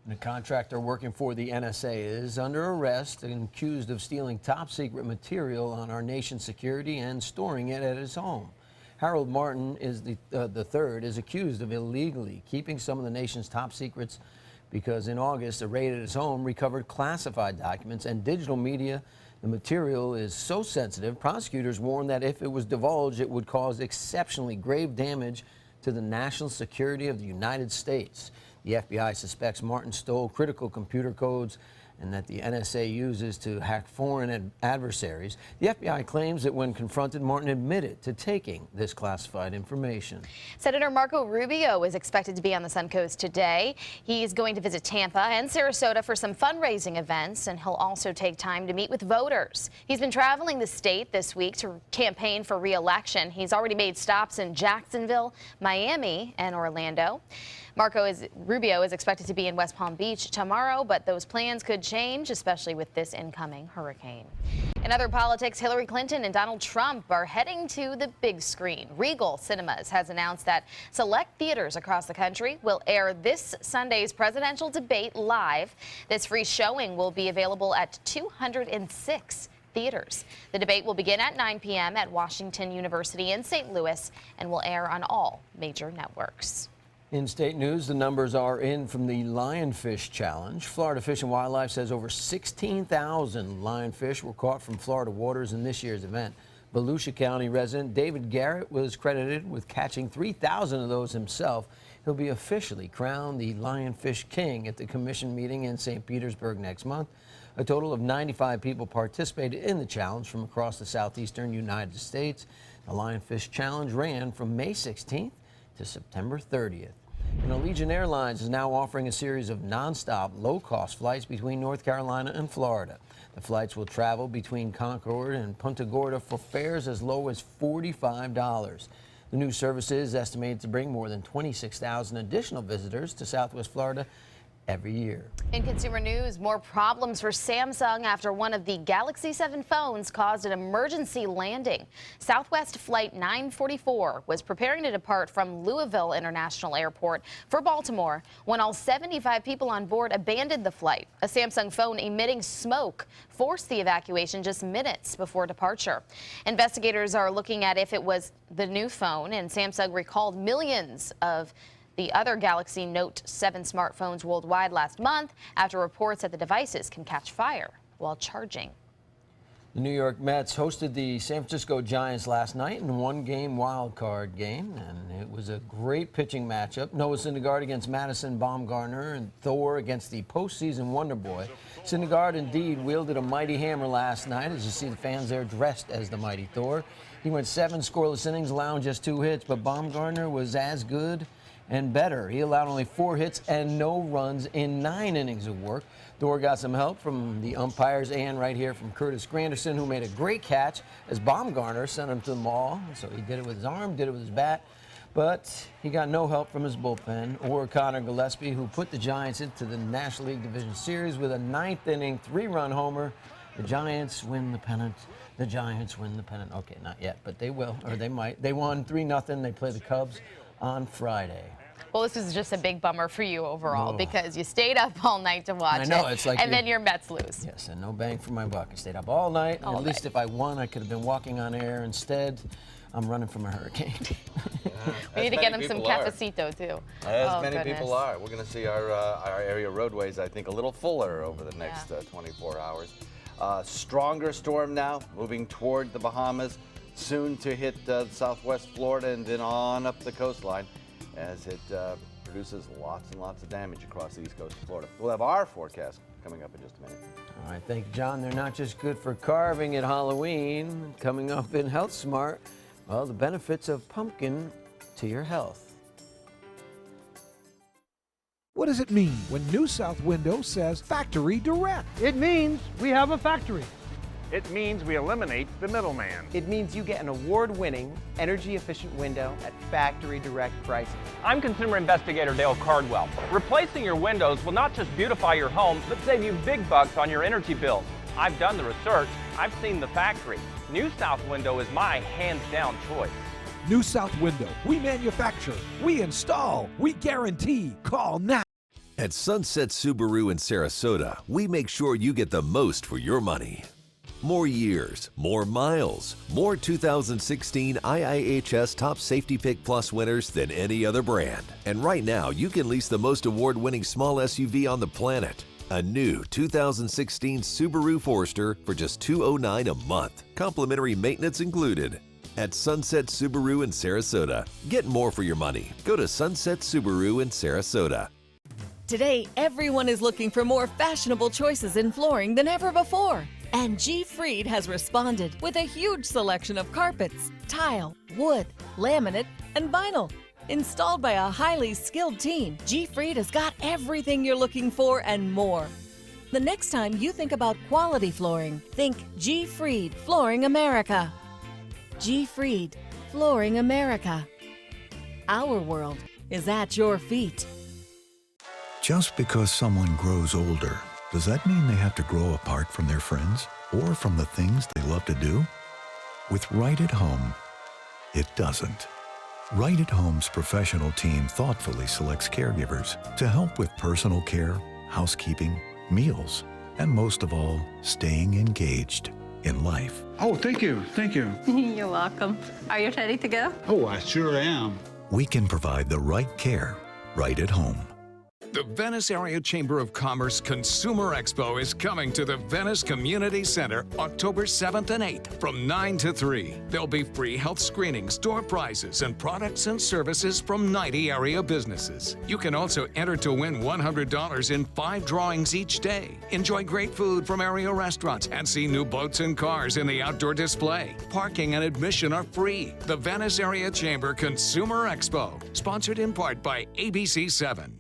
[SPEAKER 3] The contractor working for the NSA is under arrest and accused of stealing top-secret material on our nation's security and storing it at his home. Harold Martin is the third is accused of illegally keeping some of the nation's top secrets because in August, a raid at his home recovered classified documents and digital media. The material is so sensitive, prosecutors warned that if it was divulged, it would cause exceptionally grave damage to the national security of the United States. The FBI suspects Martin stole critical computer codes and that the NSA uses to hack foreign adversaries. The FBI claims that when confronted, Martin admitted to taking this classified information.
[SPEAKER 2] Senator Marco Rubio is expected to be on the Suncoast today. He's going to visit Tampa and Sarasota for some fundraising events, and he'll also take time to meet with voters. He's been traveling the state this week to campaign for re-election. He's already made stops in Jacksonville, Miami, and Orlando. Rubio is expected to be in West Palm Beach tomorrow, but those plans could change, especially with this incoming hurricane. In other politics, Hillary Clinton and Donald Trump are heading to the big screen. Regal Cinemas has announced that select theaters across the country will air this Sunday's presidential debate live. This free showing will be available at 206 theaters. The debate will begin at 9 p.m. at Washington University in St. Louis and will air on all major networks.
[SPEAKER 3] In state news, the numbers are in from the Lionfish Challenge. Florida Fish and Wildlife says over 16,000 lionfish were caught from Florida waters in this year's event. Volusia County resident David Garrett was credited with catching 3,000 of those himself. He'll be officially crowned the Lionfish King at the commission meeting in St. Petersburg next month. A total of 95 people participated in the challenge from across the southeastern United States. The Lionfish Challenge ran from May 16th to September 30th. And Allegiant Airlines is now offering a series of nonstop, low-cost flights between North Carolina and Florida. The flights will travel between Concord and Punta Gorda for fares as low as $45. The new service is estimated to bring more than 26,000 additional visitors to Southwest Florida every year.
[SPEAKER 2] In consumer news, more problems for Samsung after one of the Galaxy 7 phones caused an emergency landing. Southwest Flight 944 was preparing to depart from Louisville International Airport for Baltimore when all 75 people on board abandoned the flight. A Samsung phone emitting smoke forced the evacuation just minutes before departure. Investigators are looking at if it was the new phone, and Samsung recalled millions of the other Galaxy Note 7 smartphones worldwide last month after reports that the devices can catch fire while charging.
[SPEAKER 3] The New York Mets hosted the San Francisco Giants last night in a one-game wild card game, and it was a great pitching matchup. Noah Syndergaard against Madison Bumgarner, and Thor against the postseason Wonder Boy. Syndergaard indeed wielded a mighty hammer last night, as you see the fans there dressed as the mighty Thor. He went 7 scoreless innings, allowing just 2 hits, but Bumgarner was as good and better. He allowed only 4 hits and no runs in 9 innings of work. Thor got some help from the umpires and right here from Curtis Granderson, who made a great catch as Bumgarner sent him to the mall. So he did it with his arm, did it with his bat, but he got no help from his bullpen or Connor Gillespie, who put the Giants into the National League Division Series with a 9th inning 3-run homer. The Giants win the pennant. The Giants win the pennant. Okay, not yet, but they will, or they might. They won 3-0. They play the Cubs on Friday.
[SPEAKER 2] Well, this was just a big bummer for you overall because you stayed up all night to watch it.
[SPEAKER 3] I know, it's like
[SPEAKER 2] and then your Mets lose.
[SPEAKER 3] Yes, and no bang for my buck. I stayed up all night. At least if I won, I could have been walking on air. Instead, I'm running from a hurricane.
[SPEAKER 2] We need to get him some cafecito, too.
[SPEAKER 4] As many people are. We're going to see our area roadways, I think, a little fuller over the next 24 hours. Stronger storm now, moving toward the Bahamas, soon to hit southwest Florida and then on up the coastline, as it produces lots and lots of damage across the east coast of Florida. We'll have our forecast coming up in just a minute.
[SPEAKER 3] All right, thank you, John. They're not just good for carving at Halloween. Coming up in Health Smart, well, the benefits of pumpkin to your health.
[SPEAKER 8] What does it mean when New South Window says Factory Direct?
[SPEAKER 9] It means we have a factory.
[SPEAKER 13] It means we eliminate the middleman.
[SPEAKER 10] It means you get an award-winning, energy-efficient window at factory direct prices.
[SPEAKER 11] I'm consumer investigator Dale Cardwell. Replacing your windows will not just beautify your home, but save you big bucks on your energy bills. I've done the research. I've seen the factory. New South Window is my hands-down choice.
[SPEAKER 8] New South Window. We manufacture, we install, we guarantee. Call now.
[SPEAKER 12] At Sunset Subaru in Sarasota, we make sure you get the most for your money. More years, more miles, more 2016 IIHS Top Safety Pick Plus winners than any other brand. And right now, you can lease the most award-winning small SUV on the planet. A new 2016 Subaru Forester for just $209 a month. Complimentary maintenance included. At Sunset Subaru in Sarasota. Get more for your money. Go to Sunset Subaru in Sarasota.
[SPEAKER 19] Today, everyone is looking for more fashionable choices in flooring than ever before. And G. Fried has responded with a huge selection of carpets, tile, wood, laminate, and vinyl. Installed by a highly skilled team, G. Fried has got everything you're looking for and more. The next time you think about quality flooring, think G. Fried Flooring America. G. Fried Flooring America. Our world is at your feet.
[SPEAKER 20] Just because someone grows older, does that mean they have to grow apart from their friends or from the things they love to do? With Right at Home, it doesn't. Right at Home's professional team thoughtfully selects caregivers to help with personal care, housekeeping, meals, and most of all, staying engaged in life.
[SPEAKER 21] Oh, thank you. Thank you.
[SPEAKER 23] You're welcome. Are you ready to go?
[SPEAKER 21] Oh, I sure am.
[SPEAKER 20] We can provide the right care right at home.
[SPEAKER 6] The Venice Area Chamber of Commerce Consumer Expo is coming to the Venice Community Center October 7th and 8th from 9 to 3. There'll be free health screenings, door prizes, and products and services from 90 area businesses. You can also enter to win $100 in 5 drawings each day. Enjoy great food from area restaurants and see new boats and cars in the outdoor display. Parking and admission are free. The Venice Area Chamber Consumer Expo, sponsored in part by ABC7.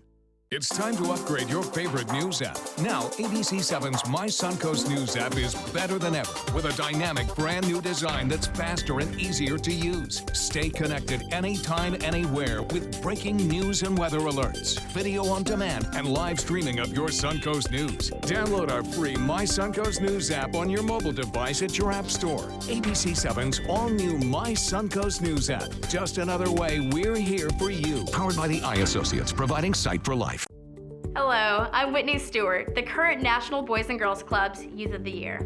[SPEAKER 6] It's time to upgrade your favorite news app. Now, ABC7's My Suncoast News app is better than ever with a dynamic brand new design that's faster and easier to use. Stay connected anytime, anywhere with breaking news and weather alerts, video on demand, and live streaming of your Suncoast News. Download our free My Suncoast News app on your mobile device at your app store. ABC7's all-new My Suncoast News app. Just another way we're here for you. Powered by the Eye Associates, providing sight for life.
[SPEAKER 24] Hello, I'm Whitney Stewart, the current National Boys and Girls Club's Youth of the Year.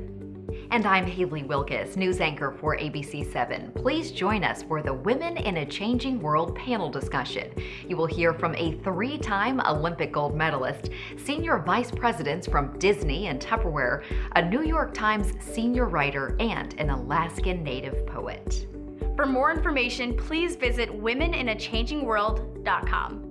[SPEAKER 14] And I'm Haley Wilkes, news anchor for ABC7. Please join us for the Women in a Changing World panel discussion. You will hear from a 3-time Olympic gold medalist, senior vice presidents from Disney and Tupperware, a New York Times senior writer, and an Alaskan Native poet.
[SPEAKER 15] For more information, please visit womeninaChangingWorld.com.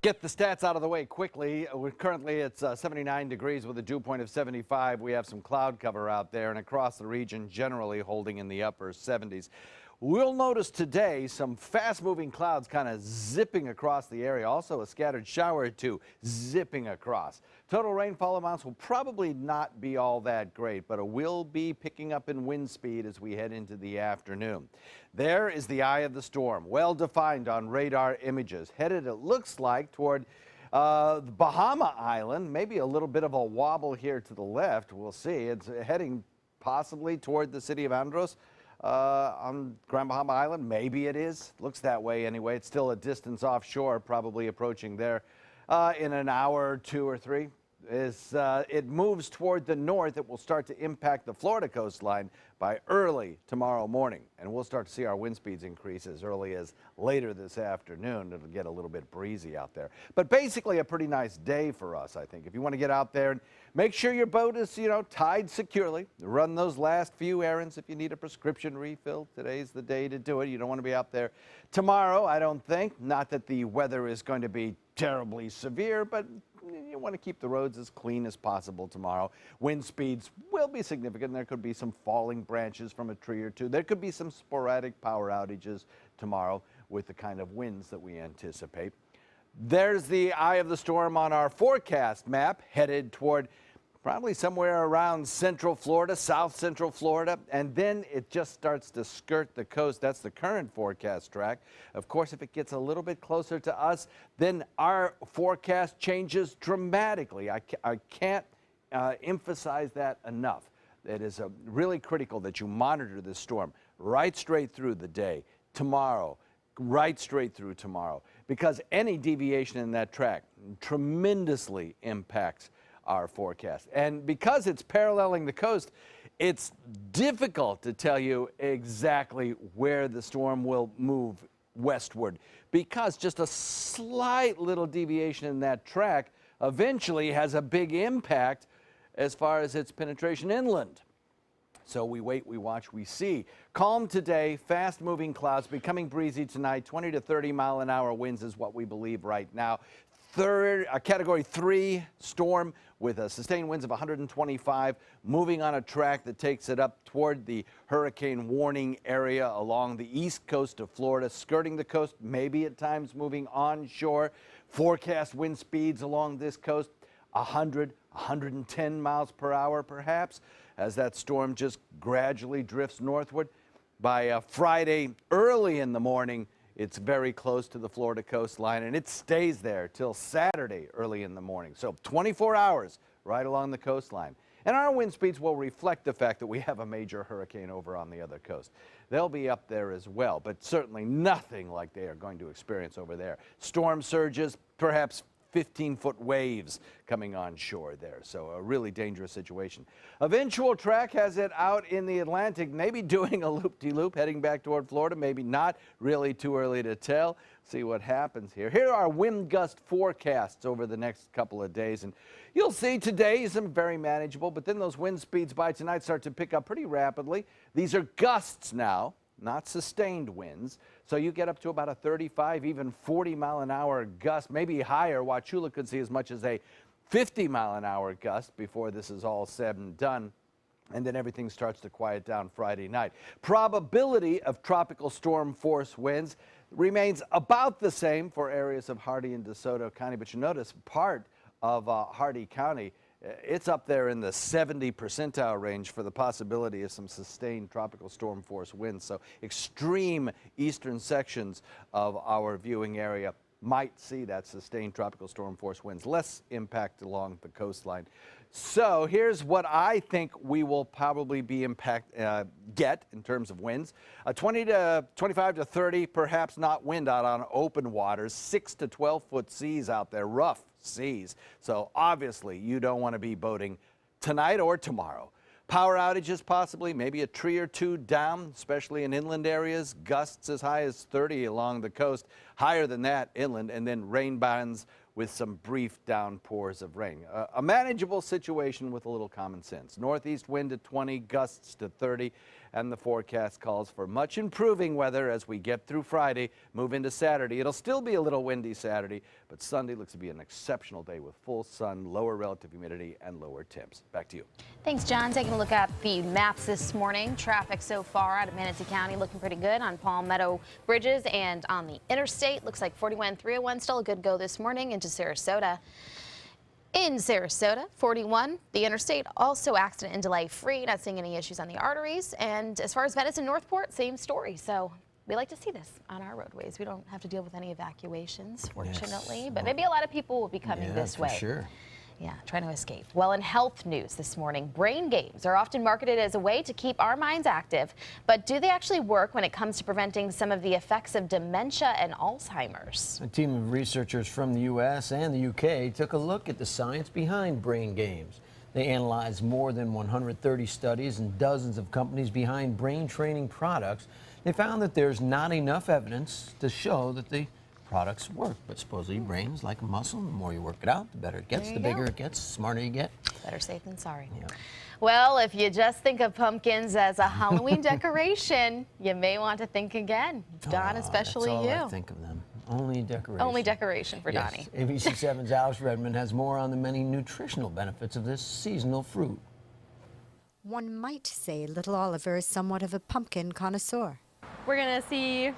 [SPEAKER 4] Get the stats out of the way quickly. Currently, it's 79 degrees with a dew point of 75. We have some cloud cover out there, and across the region, generally holding in the upper 70s. We'll notice today some fast-moving clouds kind of zipping across the area. Also, a scattered shower or two zipping across. Total rainfall amounts will probably not be all that great, but it will be picking up in wind speed as we head into the afternoon. There is the eye of the storm, well defined on radar images. Headed, it looks like, toward Bahama Island. Maybe a little bit of a wobble here to the left. We'll see. It's heading possibly toward the city of Andros. On Grand Bahama Island, maybe it is. Looks that way anyway. It's still a distance offshore, probably approaching there in an hour or 2 or 3. As it moves toward the north, it will start to impact the Florida coastline by early tomorrow morning. And we'll start to see our wind speeds increase as early as later this afternoon. It'll get a little bit breezy out there. But basically a pretty nice day for us, I think. If you want to get out there and make sure your boat is, tied securely. Run those last few errands if you need a prescription refill. Today's the day to do it. You don't want to be out there tomorrow, I don't think. Not that the weather is going to be terribly severe, but you want to keep the roads as clean as possible tomorrow. Wind speeds will be significant. There could be some falling branches from a tree or two. There could be some sporadic power outages tomorrow with the kind of winds that we anticipate. There's the eye of the storm on our forecast map, headed toward probably somewhere around central Florida, south central Florida, and then it just starts to skirt the coast. That's the current forecast track. Of course, if it gets a little bit closer to us, then our forecast changes dramatically. I can't emphasize that enough. It is really critical that you monitor this storm right straight through the day, tomorrow, right straight through tomorrow, because any deviation in that track tremendously impacts our forecast. And because it's paralleling the coast, it's difficult to tell you exactly where the storm will move westward, because just a slight little deviation in that track eventually has a big impact as far as its penetration inland. So we wait, we watch, we see. Calm today, fast-moving clouds, becoming breezy tonight. 20 to 30 mile an hour winds is what we believe right now. A Category 3 storm with sustained winds of 125, moving on a track that takes it up toward the hurricane warning area along the east coast of Florida, skirting the coast, maybe at times moving onshore. Forecast wind speeds along this coast, 100, 110 miles per hour perhaps, as that storm just gradually drifts northward. By Friday early in the morning, it's very close to the Florida coastline, and it stays there till Saturday early in the morning. So 24 hours right along the coastline. And our wind speeds will reflect the fact that we have a major hurricane over on the other coast. They'll be up there as well, but certainly nothing like they are going to experience over there. Storm surges, perhaps 15-foot waves coming on shore there. So a really dangerous situation. Eventual track has it out in the Atlantic, maybe doing a loop-de-loop, heading back toward Florida, maybe not. Really too early to tell. See what happens here. Here are our wind gust forecasts over the next couple of days. And you'll see today some very manageable, but then those wind speeds by tonight start to pick up pretty rapidly. These are gusts now, not sustained winds. So you get up to about a 35, even 40 mile an hour gust, maybe higher. Wauchula could see as much as a 50 mile an hour gust before this is all said and done. And then everything starts to quiet down Friday night. Probability of tropical storm force winds remains about the same for areas of Hardee and DeSoto County. But you notice part of Hardee County, it's up there in the 70 percentile range for the possibility of some sustained tropical storm force winds. So extreme eastern sections of our viewing area might see that sustained tropical storm force winds, less impact along the coastline. So here's what I think we will probably be get in terms of winds. 20 to 25 to 30, perhaps not wind out on open waters, 6 to 12 foot seas out there, rough seas. So obviously you don't want to be boating tonight or tomorrow. Power outages possibly, maybe a tree or two down, especially in inland areas. Gusts as high as 30 along the coast, higher than that inland, and then rain bands with some brief downpours of rain. A manageable situation with a little common sense. Northeast wind at 20, gusts to 30, and the forecast calls for much improving weather as we get through Friday, move into Saturday. It'll still be a little windy Saturday, but Sunday looks to be an exceptional day with full sun, lower relative humidity, and lower temps. Back to you.
[SPEAKER 2] Thanks, John. Taking a look at the maps this morning. Traffic so far out of Manatee County looking pretty good on Palmetto Bridges and on the interstate. Looks like 41, 301 still a good go this morning into Sarasota. In Sarasota, 41, the interstate also accident and delay free. Not seeing any issues on the arteries. And as far as Venice and Northport, same story. So we like to see this on our roadways. We don't have to deal with any evacuations, fortunately. Yes. But maybe a lot of people will be coming this way.
[SPEAKER 3] Sure.
[SPEAKER 2] Yeah, trying to escape. Well, in health news this morning, brain games are often marketed as a way to keep our minds active. But do they actually work when it comes to preventing some of the effects of dementia and Alzheimer's?
[SPEAKER 3] A team of researchers from the U.S. and the U.K. took a look at the science behind brain games. They analyzed more than 130 studies and dozens of companies behind brain training products. They found that there's not enough evidence to show that the products work, but supposedly brain's like a muscle. The more you work it out, the better it gets, the bigger it gets, the smarter you get.
[SPEAKER 2] Better safe than sorry.
[SPEAKER 3] Yeah.
[SPEAKER 2] Well, if you just think of pumpkins as a Halloween decoration, you may want to think again. Don, especially
[SPEAKER 3] that's all
[SPEAKER 2] you.
[SPEAKER 3] I think of them. Only decoration.
[SPEAKER 2] Only decoration for
[SPEAKER 3] yes.
[SPEAKER 2] Donnie.
[SPEAKER 3] ABC 7's Alice Redmond has more on the many nutritional benefits of this seasonal fruit.
[SPEAKER 16] One might say little Oliver is somewhat of a pumpkin connoisseur.
[SPEAKER 17] We're going to see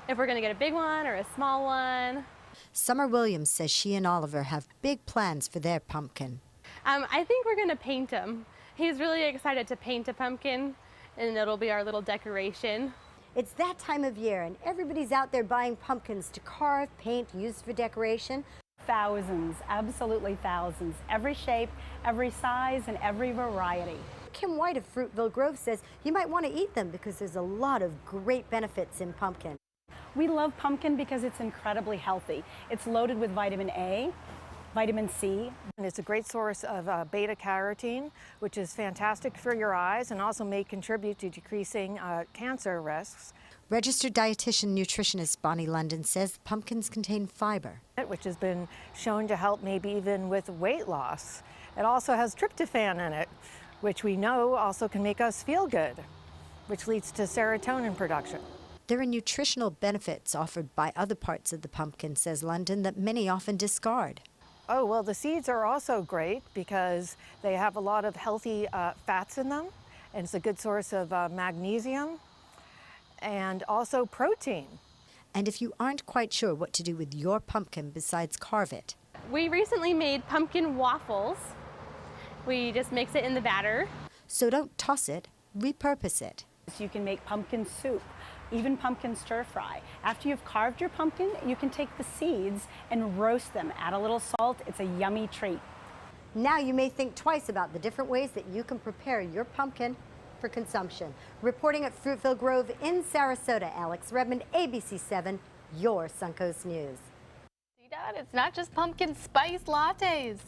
[SPEAKER 17] if we're going to get a big one or a small one.
[SPEAKER 16] Summer Williams says she and Oliver have big plans for their pumpkin.
[SPEAKER 17] I think we're going to paint him. He's really excited to paint a pumpkin, and it'll be our little decoration.
[SPEAKER 22] It's that time of year, and everybody's out there buying pumpkins to carve, paint, use for decoration.
[SPEAKER 24] Thousands, absolutely thousands. Every shape, every size, and every variety.
[SPEAKER 22] Kim White of Fruitville Grove says you might want to eat them because there's a lot of great benefits in pumpkin.
[SPEAKER 24] We love pumpkin because it's incredibly healthy. It's loaded with vitamin A, vitamin C.
[SPEAKER 25] And it's a great source of beta-carotene, which is fantastic for your eyes and also may contribute to decreasing cancer risks.
[SPEAKER 16] Registered dietitian nutritionist Bonnie London says pumpkins contain fiber,
[SPEAKER 25] which has been shown to help maybe even with weight loss. It also has tryptophan in it, which we know also can make us feel good, which leads to serotonin production.
[SPEAKER 16] There are nutritional benefits offered by other parts of the pumpkin, says London, that many often discard.
[SPEAKER 25] Oh, well, the seeds are also great because they have a lot of healthy fats in them, and it's a good source of magnesium and also protein.
[SPEAKER 16] And if you aren't quite sure what to do with your pumpkin besides carve it.
[SPEAKER 17] We recently made pumpkin waffles. We just mix it in the batter.
[SPEAKER 16] So don't toss it, repurpose it.
[SPEAKER 24] You can make pumpkin soup, even pumpkin stir fry. After you've carved your pumpkin, you can take the seeds and roast them. Add a little salt. It's a yummy treat.
[SPEAKER 22] Now you may think twice about the different ways that you can prepare your pumpkin for consumption. Reporting at Fruitville Grove in Sarasota, Alex Redmond, ABC 7, your Suncoast News.
[SPEAKER 2] Dad, it's not just pumpkin spice lattes.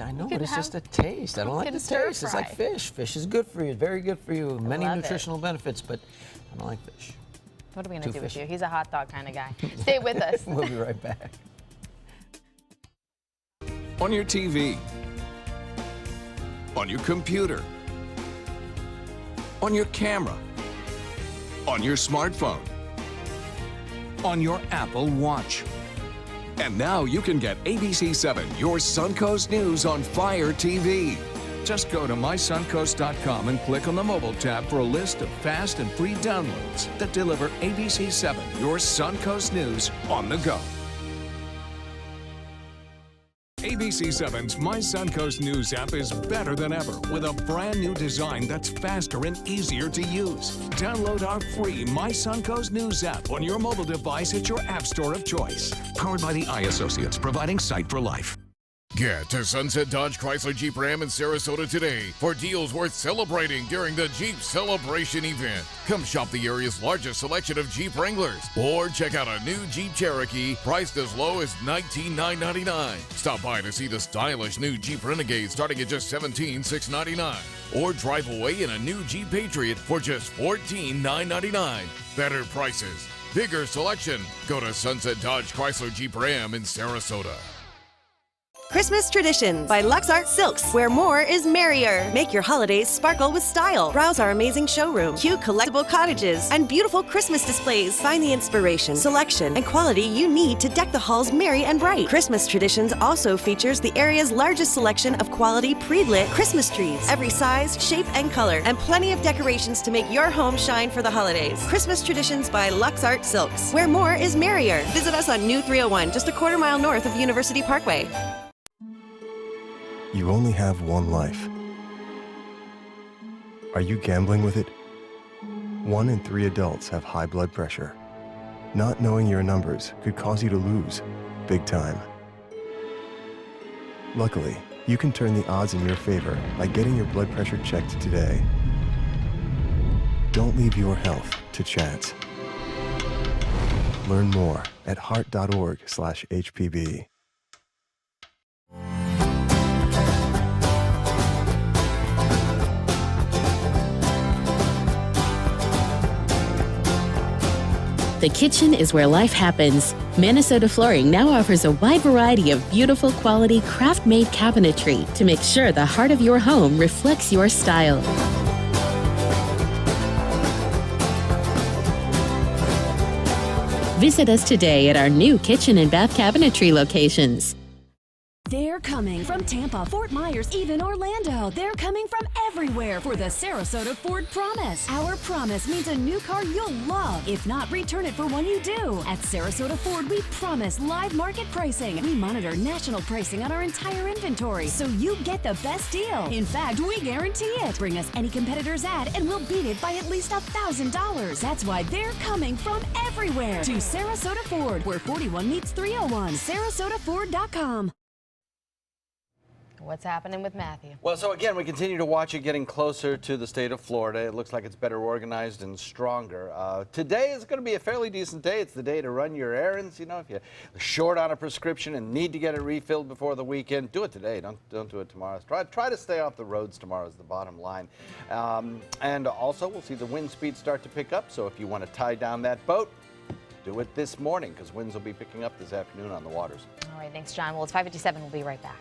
[SPEAKER 3] I know, but it's just a taste. I don't like the taste. It's like fish. Fish is good for you, very good for you. Many nutritional benefits, but I don't like fish.
[SPEAKER 2] What are we going to do with you? He's a hot dog kind of guy. Stay with us.
[SPEAKER 3] We'll be right back.
[SPEAKER 6] On your TV, on your computer, on your camera, on your smartphone, on your Apple Watch. And now you can get ABC 7, your Suncoast News on Fire TV. Just go to mysuncoast.com and click on the mobile tab for a list of fast and free downloads that deliver ABC 7, your Suncoast News on the go. ABC7's My Suncoast News app is better than ever with a brand new design that's faster and easier to use. Download our free My Suncoast News app on your mobile device at your app store of choice. Powered by the Eye Associates, providing sight for life.
[SPEAKER 1] Get to Sunset Dodge Chrysler Jeep Ram in Sarasota today for deals worth celebrating during the Jeep Celebration event. Come shop the area's largest selection of Jeep Wranglers or check out a new Jeep Cherokee priced as low as $19,999. Stop by to see the stylish new Jeep Renegade starting at just $17,699. Or drive away in a new Jeep Patriot for just $14,999. Better prices, bigger selection. Go to Sunset Dodge Chrysler Jeep Ram in Sarasota.
[SPEAKER 5] Christmas Traditions by Luxart Silks, where more is merrier. Make your holidays sparkle with style. Browse our amazing showroom, cute collectible cottages, and beautiful Christmas displays. Find the inspiration, selection, and quality you need to deck the halls merry and bright. Christmas Traditions also features the area's largest selection of quality pre-lit Christmas trees, every size, shape, and color, and plenty of decorations to make your home shine for the holidays. Christmas Traditions by Luxart Silks, where more is merrier. Visit us on New 301, just a quarter-mile north of University Parkway.
[SPEAKER 7] You only have one life. Are you gambling with it? 1 in 3 adults have high blood pressure. Not knowing your numbers could cause you to lose, big time. Luckily, you can turn the odds in your favor by getting your blood pressure checked today. Don't leave your health to chance. Learn more at heart.org/HPB.
[SPEAKER 9] The kitchen is where life happens. Minnesota Flooring now offers a wide variety of beautiful quality craft-made cabinetry to make sure the heart of your home reflects your style. Visit us today at our new kitchen and bath cabinetry locations.
[SPEAKER 18] They're coming from Tampa, Fort Myers, even Orlando. They're coming from everywhere for the Sarasota Ford Promise. Our promise means a new car you'll love. If not, return it for one you do. At Sarasota Ford, we promise live market pricing. We monitor national pricing on our entire inventory, so you get the best deal. In fact, we guarantee it. Bring us any competitor's ad and we'll beat it by at least $1,000. That's why they're coming from everywhere to Sarasota Ford, where 41 meets 301. SarasotaFord.com.
[SPEAKER 2] What's happening with Matthew?
[SPEAKER 4] Well, so again, we continue to watch it getting closer to the state of Florida. It looks like it's better organized and stronger. Today is going to be a fairly decent day. It's the day to run your errands. You know, if you're short on a prescription and need to get it refilled before the weekend, do it today. Don't do it tomorrow. Try to stay off the roads tomorrow is the bottom line. And also, we'll see the wind speed start to pick up. So if you want to tie down that boat, do it this morning because winds will be picking up this afternoon on the waters.
[SPEAKER 2] All right, thanks, John. Well, it's 5:57. We'll be right back.